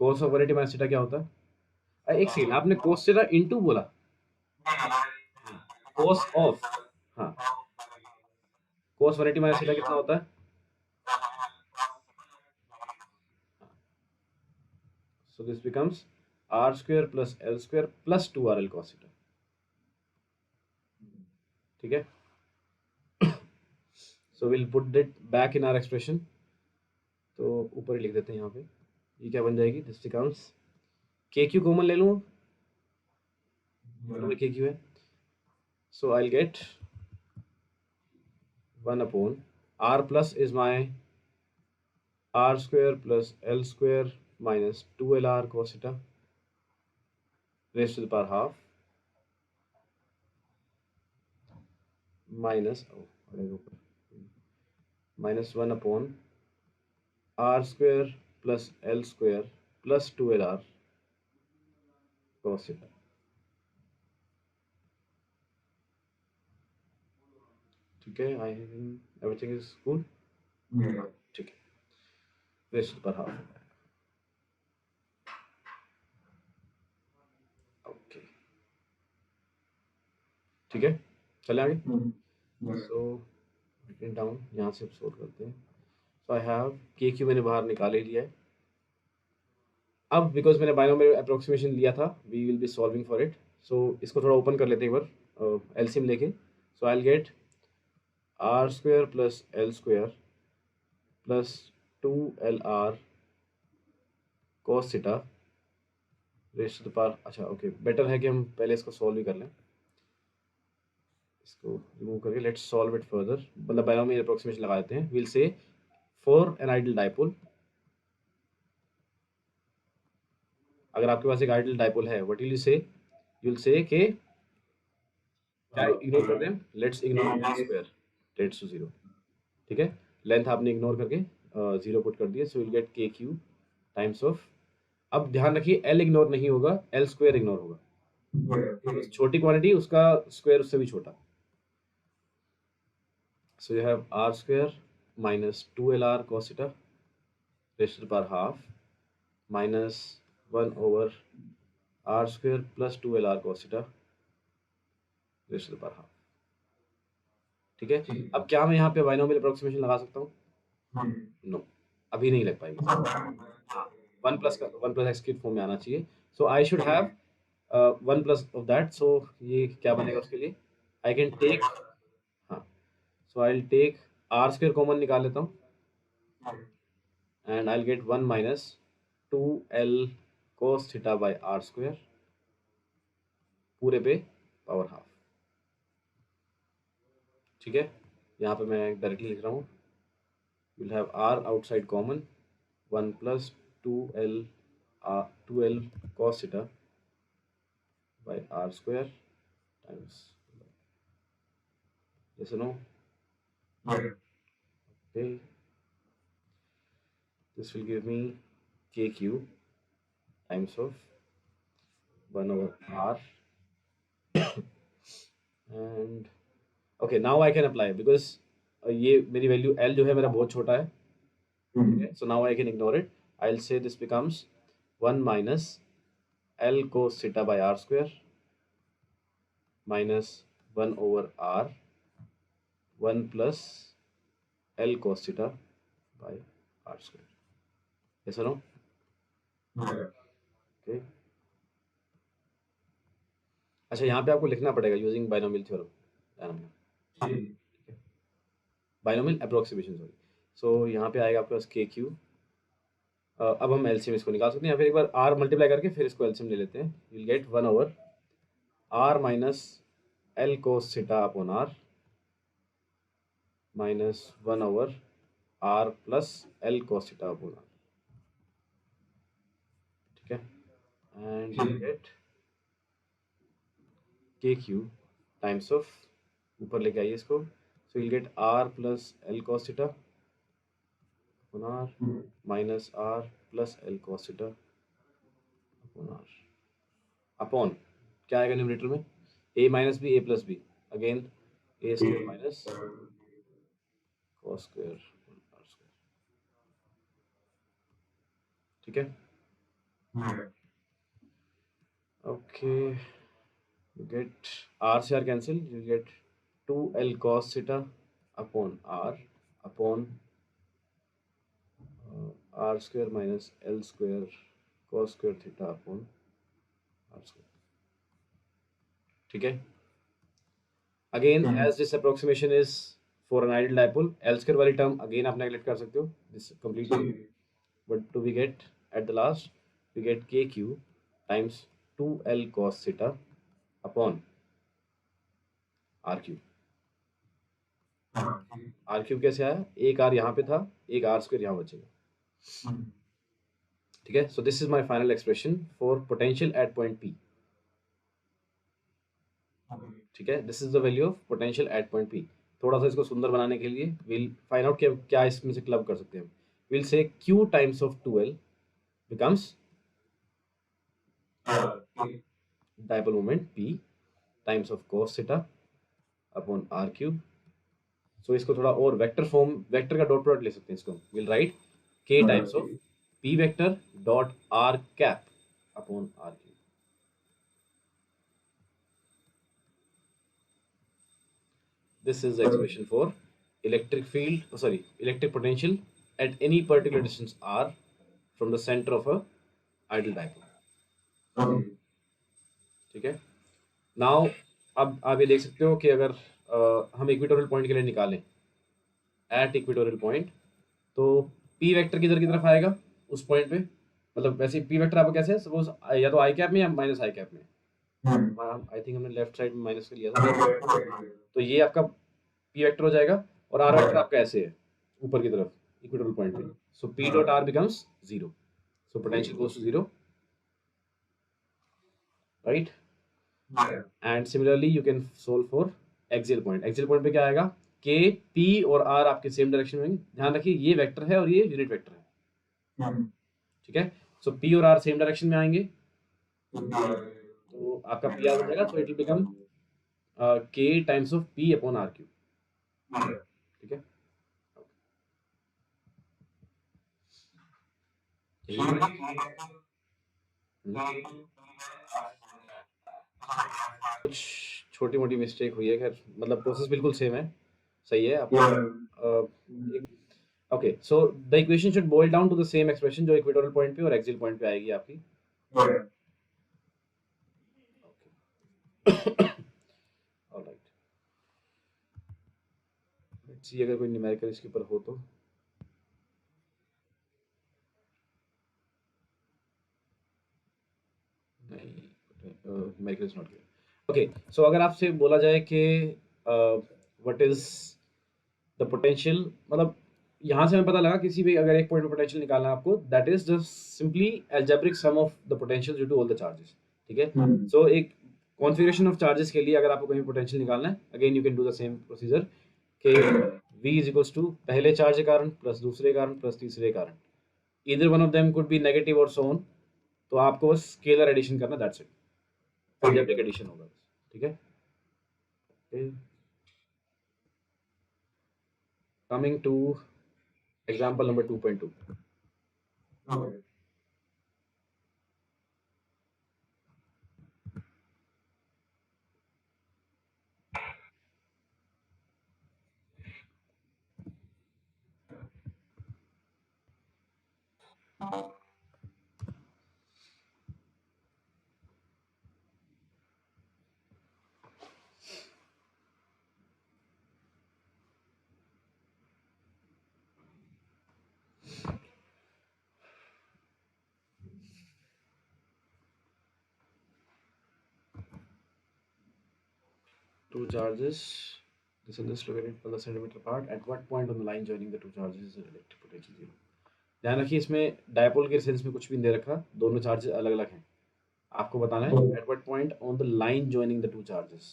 कोस ऑफ 180 माइनस थीटा क्या होता है। एक सेकंड, आपने कोस थीटा इनटू बोला, कोस ऑफ, हाँ, कोस 180 माइनस थीटा कितना होता है, so this becomes r square plus l square plus 2rl cos theta, ठीक है। so we'll put that back in our expression, तो ऊपर ही लिख देते हैं यहाँ पे, ये क्या बन जाएगी, this becomes के क्यू कॉमन ले लूँ, के क्यू है, so I'll get 1 upon r plus is my r square plus l square minus 2lr cos theta raised to the power half minus minus 1 upon r square plus l square plus 2lr cos theta, ठीक है। I everything is cool, ठीक है, rest पर half, okay, ठीक है, चले आगे। सो written down, यहाँ से सोल्व करते हैं। सो आई हैव के क्यू मैंने बाहर निकाल ही लिया है। अब बिकॉज मैंने बाइनोमियल अप्रोक्सीमेशन लिया था, we will be solving for it. So इसको थोड़ा ओपन कर लेते हैं एक बार एलसीएम लेके। So I will get R square plus L square plus 2lr cos theta raised to the power, अच्छा ओके, बेटर है कि हम पहले इसको सॉल्व ही कर लें, इसको रिमूव करके लेट्स सॉल्व इट फर्दर, मतलब बाइनोमियल अप्रोक्सीमेशन लगा देते हैं। विल से फॉर एन आइडियल डाइपोल, अगर आपके पास एक आइडियल डाइपोल है, what will you say, you will say के क्या इग्नोर कर रहे हैं, let's ignore L square tends to 0, ठीक है। लेंथ आपने इग्नोर करके 0 पुट कर दिया, सो will get K Q times of, अब ध्यान रखिए एल इग्नोर नहीं होगा, एल स्क्वायर इग्नोर होगा, छोटी क्वांटिटी उसका स्क्वायर उससे भी छोटा। So you have R square minus 2lr cos theta raised to the power half minus 1 over r square plus 2lr cos theta raised to the power half, ठीक है। अब क्या मैं यहाँ पे बाइनोमियल अप्रोक्सीमेशन लगा सकता हूँ, नो, अभी नहीं लग पाएगी, वन प्लस एक्स की फॉर्म में आना चाहिए। So I should have 1 plus of that, so ये क्या बनेगा उसके लिए, आई कैन टेक, हाँ, so I will take R square common निकाल लेता हूँ, and I will get 1 minus 2l cos theta by R square पूरे पे पावर हाफ। ठीक है, यहाँ पे मैं डायरेक्टली लिख रहा हूँ, will have R outside common, 1 plus 2l 2l cos theta by r square times, yes or no? Okay, this will give me kq times of 1 over r, and okay, now I can apply because ये मेरी value l जो है मेरा बहुत छोटा है, ठीक है, so now I can ignore it. I'll say this becomes 1 minus l cos theta by r square minus 1 over r 1 plus l cos theta by r square, yes or no? Okay, अच्छा, यहाँ पे आपको लिखना पड़ेगा using binomial theorem, ध्यान रखना, ठीक है, बाइनोमियल अप्रोक्सीमेशन, सॉरी। सो यहाँ पे आएगा आपके पास के क्यू, अब हम एलसीएम इसको निकाल सकते हैं, या फिर एक बार आर मल्टीप्लाई करके फिर इसको एलसीएम ले लेते हैं, will get 1 over R minus L cos theta upon R minus 1 over R plus L cos theta upon R, ठीक है, and will get K Q times of, ऊपर लेके आइए इसको, so will get R plus L cos theta upon R minus R plus L cos theta upon R, upon क्या आएगा numerator में, A minus B, A plus B, again A square minus cos square R square, ठीक है, okay, you get r से r cancel, you get 2l cos theta upon r upon r square minus l square cos square theta upon r square, ठीक है, again as this approximation is for an ideal dipole, l square वाली term again आप neglect कर सकते हो this completely, but to we get at the last we get K Q times 2l cos theta upon R Q, R cube कैसे आया, एक are यहाँ पे था, एक आर स्क्वायर यहाँ बचेगा, ठीक है, so this is my final expression for potential at point P, ठीक है, this is the value of potential at point P. थोड़ा सा इसको सुंदर बनाने के लिए विल फाइंड आउट क्या इसमें से क्लब कर सकते हैं, will say q times of 2l becomes dipole moment p times of cos theta upon r cube, so इसको थोड़ा और वेक्टर फॉर्म, वेक्टर का डॉट प्रोडक्ट ले सकते हैं इसको, will write k times of p vector dot r cap upon r cube, this is the expression for electric field, electric potential at any particular distance r from the center of a ideal dipole, ठीक है, now अब आप ये देख सकते हो कि अगर हम इक्वेटोरियल पॉइंट के लिए निकालें एट इक्वेटोरियल पॉइंट, तो p वेक्टर किधर की तरफ आएगा उस पॉइंट पे, मतलब वैसे p वेक्टर आपको कैसे है, सपोज या तो आई कैप में या माइनस आई कैप में, आई थिंक हमने लेफ्ट साइड में माइनस कर लिया था, तो ये आपका p वेक्टर हो जाएगा, और r वेक्टर आपका ऐसे है ऊपर की तरफ इक्वेटोरियल पॉइंट पे, so p dot r becomes 0, so potential goes to 0, right, and similarly you can solve for axial point, axial point पे क्या आएगा, k p और r आपके सेम डायरेक्शन में, ध्यान रखिए ये वेक्टर है और ये यूनिट वेक्टर है, ठीक है, सो p और r सेम डायरेक्शन में आएंगे, तो आपका p आ जाएगा, so it will become k times of p upon r cube, ठीक है, कुछ छोटी मोटी मिस्टेक हुई है, खैर मतलब प्रोसेस बिल्कुल सेम है, सही है आपको, okay, so the equation should boil down to the same expression जो इक्वेटोरियल पॉइंट पे और एक्सियल पॉइंट पे आएगी आपकी, ऑलराइट, लेट्स सी अगर कोई न्यूमेरिकल इसके ऊपर हो तो। नहीं, numerical is not given. Okay, so अगर आपसे बोला जाए कि व्हाट इज द पोटेंशियल, मतलब यहाँ से हमें पता लगा किसी भी अगर एक पॉइंट पे पोटेंशियल निकालना है आपको, that is just simply algebraic sum of the potential due to all the charges, ठीक है। सो एक कॉन्फ़िगरेशन ऑफ चार्जेस के लिए अगर आपको कहीं पोटेंशियल निकालना है, again you can do the same procedure कि v इज इक्वल्स टू पहले चार्ज के कारण प्लस दूसरे कारण प्लस तीसरे कारण, either one of them could be negative और सो ऑन, तो आपको बस स्केलर एडिशन करना, दैट्स इट, एल्जेब्रिक एडिशन होगा बस, ठीक है। Coming two example number 2.2। Two charges, this and this located 12 centimeter apart. At what point on the line joining the two charges is the electric potential zero? ध्यान रखिए इसमें dipole के sense में कुछ भी नहीं दे रखा, दोनों चार्जेस अलग अलग हैं, आपको बताना है at what point on the line joining the two charges.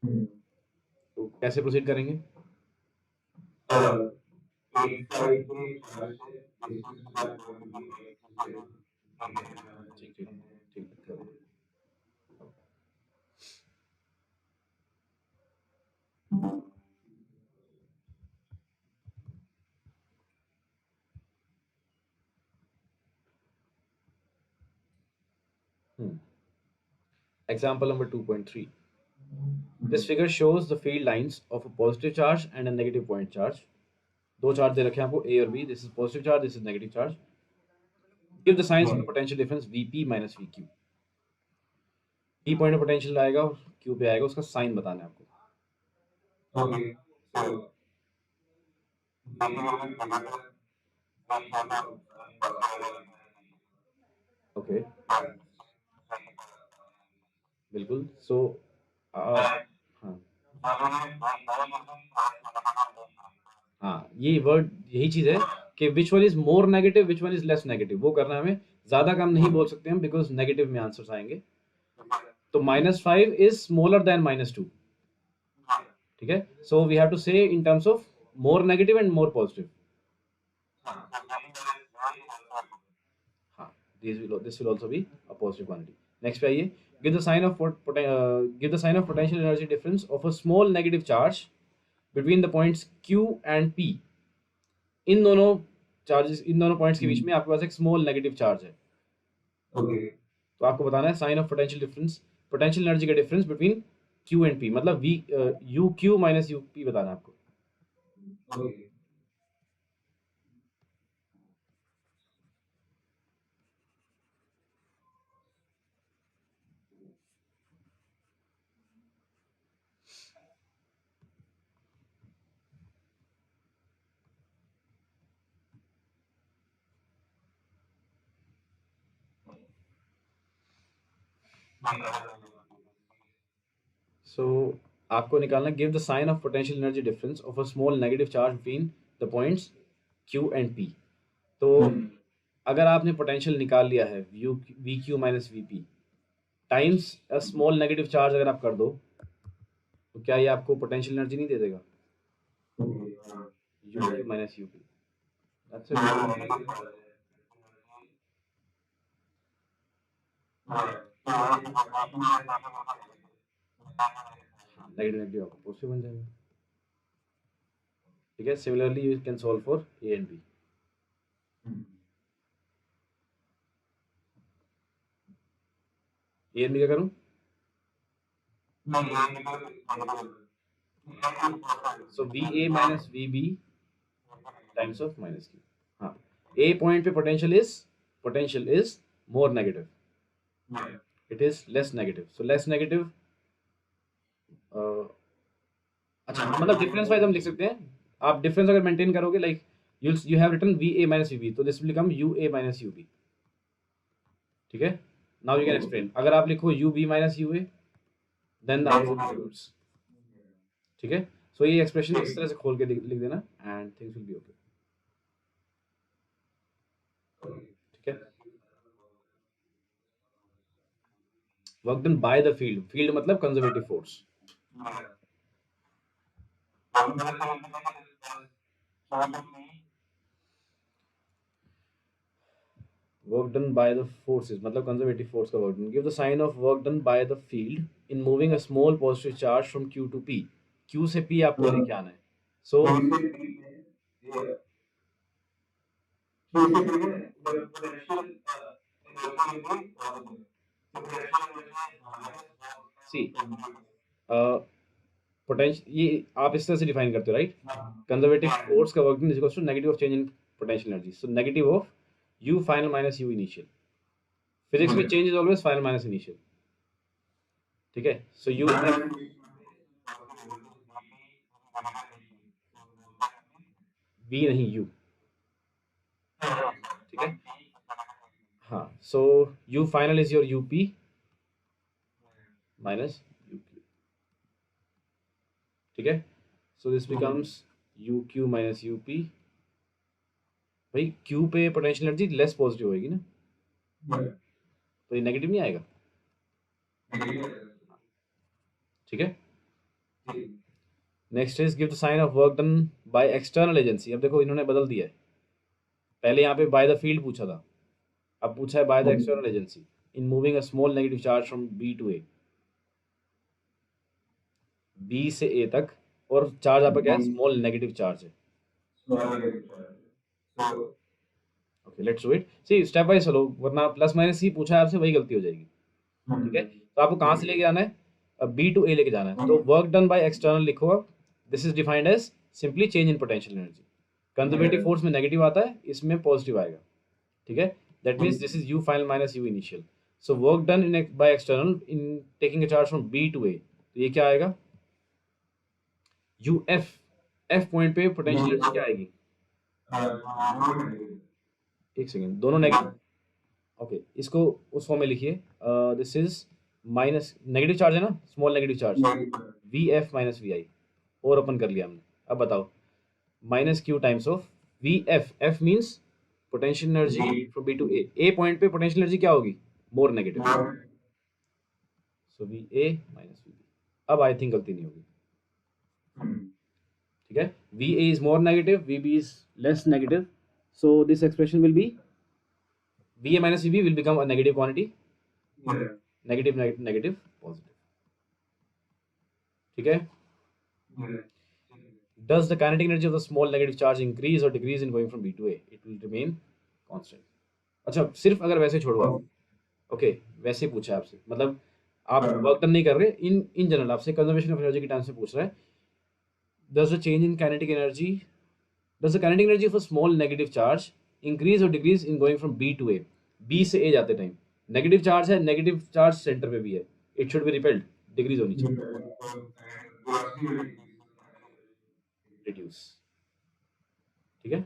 तो कैसे प्रोसीड करेंगे? ठीक ठीक ठीक कर दो। Example number 2.3. This figure shows the field lines of a positive charge and a negative point charge. दो चार्ज दे रखे हैं आपको A और B, this is positive charge, this is negative charge. Give the signs of the potential difference Vp minus Vq. P point में potential आएगा और Q पे आएगा, उसका साइन बताना है आपको। ओके, बिल्कुल। सो हाँ हाँ, ये वर्ड यही चीज़ है कि which one is more negative which one is less negative, वो करना है हमें। ज़्यादा कम नहीं बोल सकते हम बिकॉज नेगेटिव में आंसर्स आएंगे। तो -5 इज स्मॉलर देन -2, ठीक है। सो वी हैव टू से इन terms of more negative and more positive. हाँ, this will also be a positive quantity. Next पे आइए, give the sign of potential energy difference of a small negative charge between the points Q and P. इन दोनों charges, इन दोनों points के बीच में आपके पास एक स्मॉल नेगेटिव चार्ज है। तो आपको बताना है sign of potential difference, potential energy का difference between Q and P, मतलब U Q minus U P बताना है आपको। सो आपको निकालना, give the sign of potential energy difference of a small negative charge between the points Q and P। तो अगर आपने पोटेंशियल निकाल लिया है V Q minus V P times a small negative charge अगर आप कर दो, तो क्या ये आपको पोटेंशियल एनर्जी नहीं दे देगा? U Q minus U P, that's it. Negative negative आपको पॉजिटिव बन जाएगा, ठीक है। Similarly you can solve for A and B. A and B क्या करूं? So V A minus V B times of minus Q. हाँ, A point पे potential is more negative, it is less negative, so less negative अच्छा मतलब difference wise हम लिख सकते हैं। आप डिफरेंस अगर मेंटेन करोगे like you have written V A minus V B, तो this will become U A minus U B. ठीक है, नाउ यू कैन एक्सप्लेन। अगर आप लिखो U B minus U A, then the answer is. ठीक है, so ये expression इस तरह से खोल के लिख देना and things will be okay. ठीक है, work done by the field, field मतलब conservative force. Work done by the forces मतलब कंजर्वेटिव फोर्स का work done. Give the sign of work done by the field in moving a small positive charge from Q to P. Q से P आपको लेके आना है। सो सी potential, ये आप इस तरह से डिफाइन करते हो राइट। कंजर्वेटिव फोर्स का work done is equals to negative of change in potential energy, so negative of U final minus U initial. Physics में change is always final minus initial. ठीक है, सो यू वी नहीं U. ठीक है, हाँ, so U final is your U P minus U Q. ठीक है, so this becomes U Q minus U P. भाई क्यू पे पोटेंशियल एनर्जी लेस पॉजिटिव होगी ना, तो ये नेगेटिव नहीं आएगा। ठीक है, next is give the sign of work done by external agency. अब देखो इन्होंने बदल दिया है, पहले यहाँ पे बाय द फील्ड पूछा था, अब पूछा है by the external agency in moving a small negative charge from B to A. B से ए तक, और चार्ज आपका क्या है, स्मॉल नेगेटिव चार्ज है। Okay let's do it, see stepwise चलो, वरना प्लस माइनस ही पूछा है आपसे, वही गलती हो जाएगी। ठीक है, तो आपको कहाँ से लेके जाना है, अब बी टू ए लेके जाना है, तो वर्क डन बाय एक्सटर्नल लिखो अब। This is defined as simply change in potential energy. Conservative force में नेगेटिव आता है, इसमें पॉजिटिव आएगा। ठीक है, that means this is U final minus U initial. So work done in by external in taking a charge from B to A, तो ये क्या आएगा, यू एफ। एफ पॉइंट पे पोटेंशियल एनर्जी क्या आएगी, एक सेकेंड, दोनों नेगेटिव। ओके, इसको उस फॉर्म में लिखिए, this is minus negative charge है ना, small negative charge, V F minus V I, और ओपन कर लिया हमने। अब बताओ, minus Q times of V F, F means potential energy from B to A point पे पोटेंशियल एनर्जी क्या होगी, more negative, so V A minus V B. अब आई थिंक गलती नहीं होगी। ठीक है, V A is more negative, V B is less negative, so this expression will be Va minus Vb will become a negative quantity, negative negative positive. ठीक है, does the kinetic energy of the small negative charge increase or decrease in going from B to A? It will remain constant. अच्छा, सिर्फ अगर वैसे छोड़ो आप, okay वैसे पूछा है आपसे, मतलब आप वर्क डन नहीं कर रहे, इन जनरल आपसे कंजर्वेशन ऑफ एनर्जी के टाइम से पूछ रहा है, does the change in kinetic energy, does the kinetic energy of a small negative charge increase or decrease in going from B to A? B से A जाते time negative charge है, negative charge centre पे भी है, it should be repelled, decrease होनी चाहिए, reduce. ठीक है,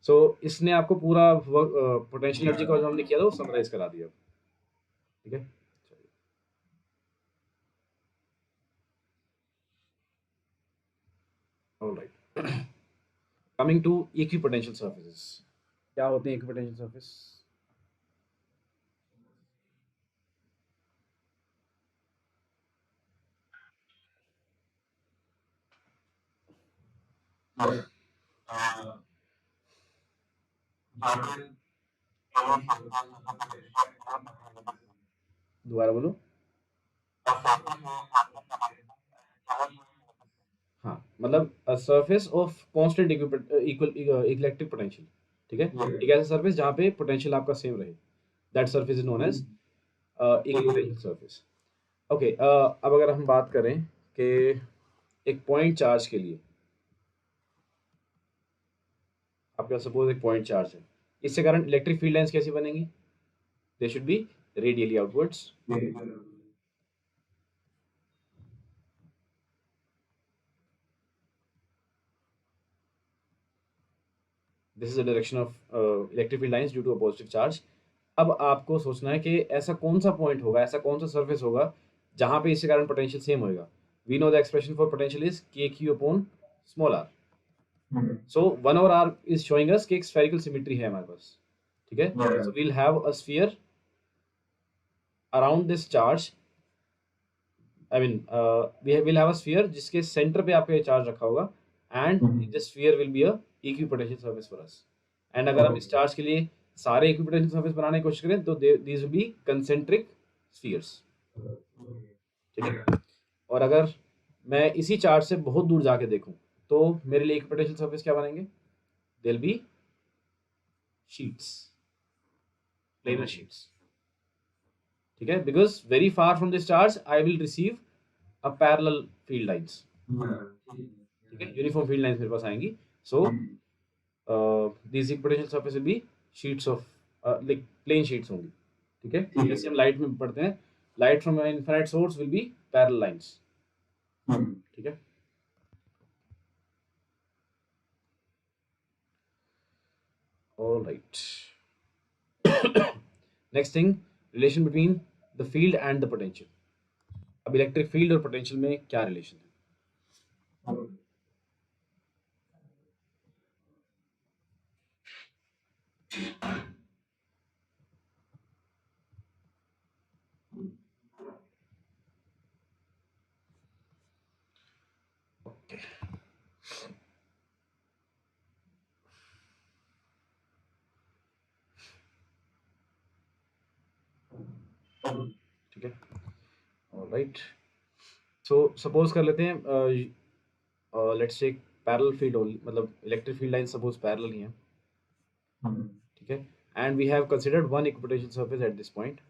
सो इसने आपको पूरा पोटेंशियल एनर्जी का जो हमने किया था वो समराइज करा दिया। ठीक है, alright, coming to equipotential surfaces. क्या होते हैं इक्विपोटेंशियल सर्फेस, दोबारा बोलो। हाँ, मतलब a surface of constant equal electric potential. ठीक है, एक ऐसा सरफेस जहाँ पे पोटेंशियल आपका सेम रहे, that surface is known as equipotential surface. Okay, अब अगर हम बात करें कि एक पॉइंट चार्ज के लिए, आपके पास सपोज एक पॉइंट चार्ज है, इससे कारण इलेक्ट्रिक फील्ड लाइंस कैसी बनेंगी, they should be radially outwards. This is the direction of electric field lines due to a positive charge. अब आपको सोचना है कि ऐसा कौन सा पॉइंट होगा, ऐसा कौन सा सरफेस होगा जहाँ पे इसके कारण पोटेंशियल सेम होएगा। We know the expression for potential is K Q upon small R. So 1/r is showing us कि एक स्फेरिकल सिमेट्री है हमारे पास, ठीक है। So we'll have a sphere around this charge, I mean we will have a sphere जिसके centre पे आपका ये चार्ज रखा होगा, and this sphere will be a equipotential surface for us. And अगर हम इस चार्ज के लिए सारे इक्विपोटेंशियल सरफेस बनाने की कोशिश करें तो these will be concentric spheres, ठीक है। और अगर मैं इसी चार्ज से बहुत दूर जाके देखूं तो मेरे लिए इक्विपोटेंशियल सरफेस क्या बनेंगे? दे will B sheets, planar sheets, ठीक है। Because very far from this charge I will receive a parallel field lines, ठीक है। यूनिफॉर्म फील्ड लाइंस मेरे पास आएंगी। सो these equipotential surface will be sheets of like plane sheets होंगी, ठीक है। जैसे हम लाइट में पढ़ते हैं, light from an infinite source will be parallel lines, ठीक है। All right. Next thing, relation between the field and the potential. अब इलेक्ट्रिक फील्ड और पोटेंशियल में क्या रिलेशन है? ठीक है, ऑलराइट। सो सपोज कर लेते हैं, let's take parallel field only, मतलब electric field line suppose parallel ही है, ठीक है। And we have considered one equipotential surface at this point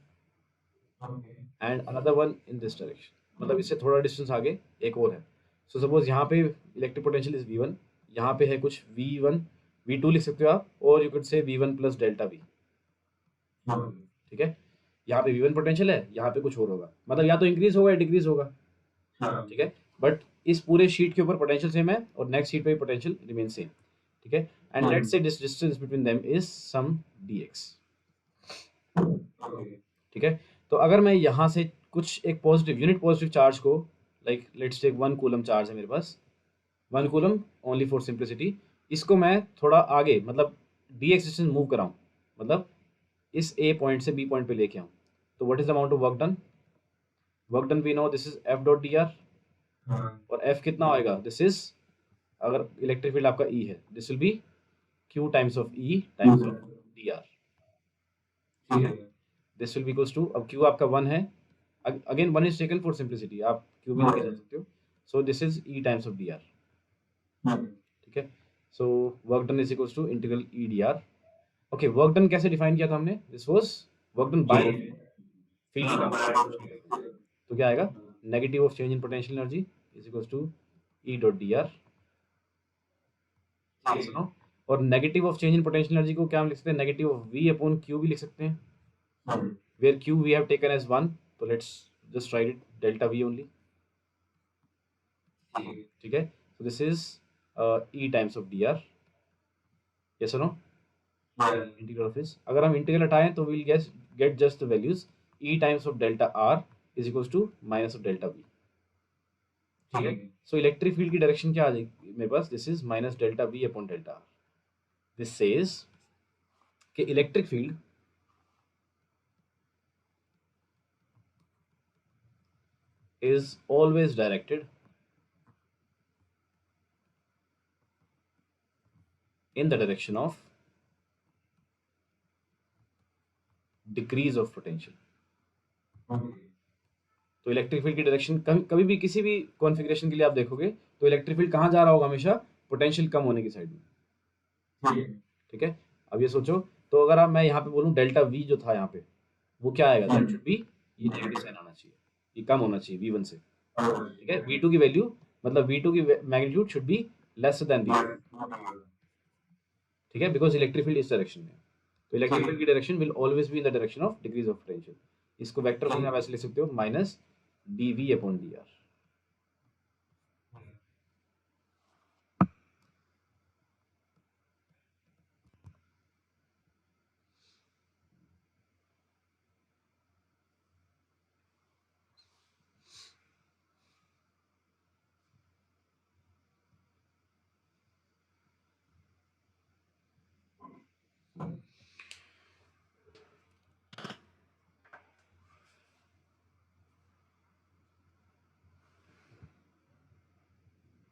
and another one in this direction, मतलब इससे थोड़ा डिस्टेंस आगे एक और है। सो सपोज यहाँ पे इलेक्ट्रिक पोटेंशियल इज V1, यहाँ पे है कुछ V1, V2 लिख सकते हो आप, और you could say V1 plus delta V, ठीक है। यहाँ पे V1 पोटेंशियल है, यहाँ पे कुछ और होगा, मतलब या तो इंक्रीज होगा या डिक्रीज होगा, ठीक है। बट इस पूरे शीट के ऊपर पोटेंशियल सेम है और नेक्स्ट शीट पे पोटेंशियल रिमेन सेम, ठीक है। And let's say this distance between them is some dx, ठीक है। तो अगर मैं यहाँ से कुछ एक पॉजिटिव यूनिट पॉजिटिव चार्ज को, like let's take 1 coulomb charge है मेरे पास, 1 कूलम ओनली फॉर सिंप्लिसिटी, इसको मैं थोड़ा आगे मतलब dx डिस्टेंस मूव कराऊँ, मतलब इस A पॉइंट से B पॉइंट पे लेके आऊँ, तो what is the amount of work done? Work done we know this is F dot D R, और F कितना होएगा? दिस इज, अगर इलेक्ट्रिक फील्ड आपका E है, this will be Q times of E times of D R, ठीक है। This will be equals to, अब Q आपका 1 है, again 1 is taken for simplicity, आप Q भी लेके जा सकते हो। So this is E times of D R, ठीक है। So work done is equals to integral E D R. Okay, work done कैसे डिफाइन किया था हमने? This was work done by field, तो क्या आएगा? Negative of change in potential energy is equals to E dot D R, सुनो। और negative of change in potential energy को क्या हम लिख सकते हैं? Negative of V upon Q भी लिख सकते हैं, where Q we have taken as 1, so let's just write it delta V only, ठीक है। so this is E times of dr, yes or no? Integral of this, अगर हम integral हटाएं तो we'll get just the values, E times of delta R is equals to minus of delta V, ठीक है। So electric field की direction क्या आ जाएगी मेरे पास? This is minus delta V upon delta R। This says कि electric field is always directed in the direction of decrease of potential। तो इलेक्ट्रिक फील्ड की डायरेक्शन कभी कभी भी किसी भी कॉन्फ़िगरेशन के लिए आप देखोगे तो इलेक्ट्रिक फील्ड कहाँ जा रहा होगा? हमेशा पोटेंशियल कम होने की साइड में, ठीक है। अब ये सोचो, तो अगर आप मैं यहाँ पे बोलूँ डेल्टा V जो था यहाँ पे, वो क्या आएगा? दैट शुड बी, ये नेगेटिव साइन आना चाहिए, ये कम होना चाहिए V1 से, ठीक है। V2 की वैल्यू, मतलब V2 की magnitude should be less than V1, ठीक है, बिकॉज इलेक्ट्रिक फील्ड इस डायरेक्शन में, तो इलेक्ट्रिक फील्ड की direction will always be in the direction of decrease of potential. इसको वेक्टर फॉर्म में आप ऐसे लिख सकते हो, माइनस dV अपॉन dr,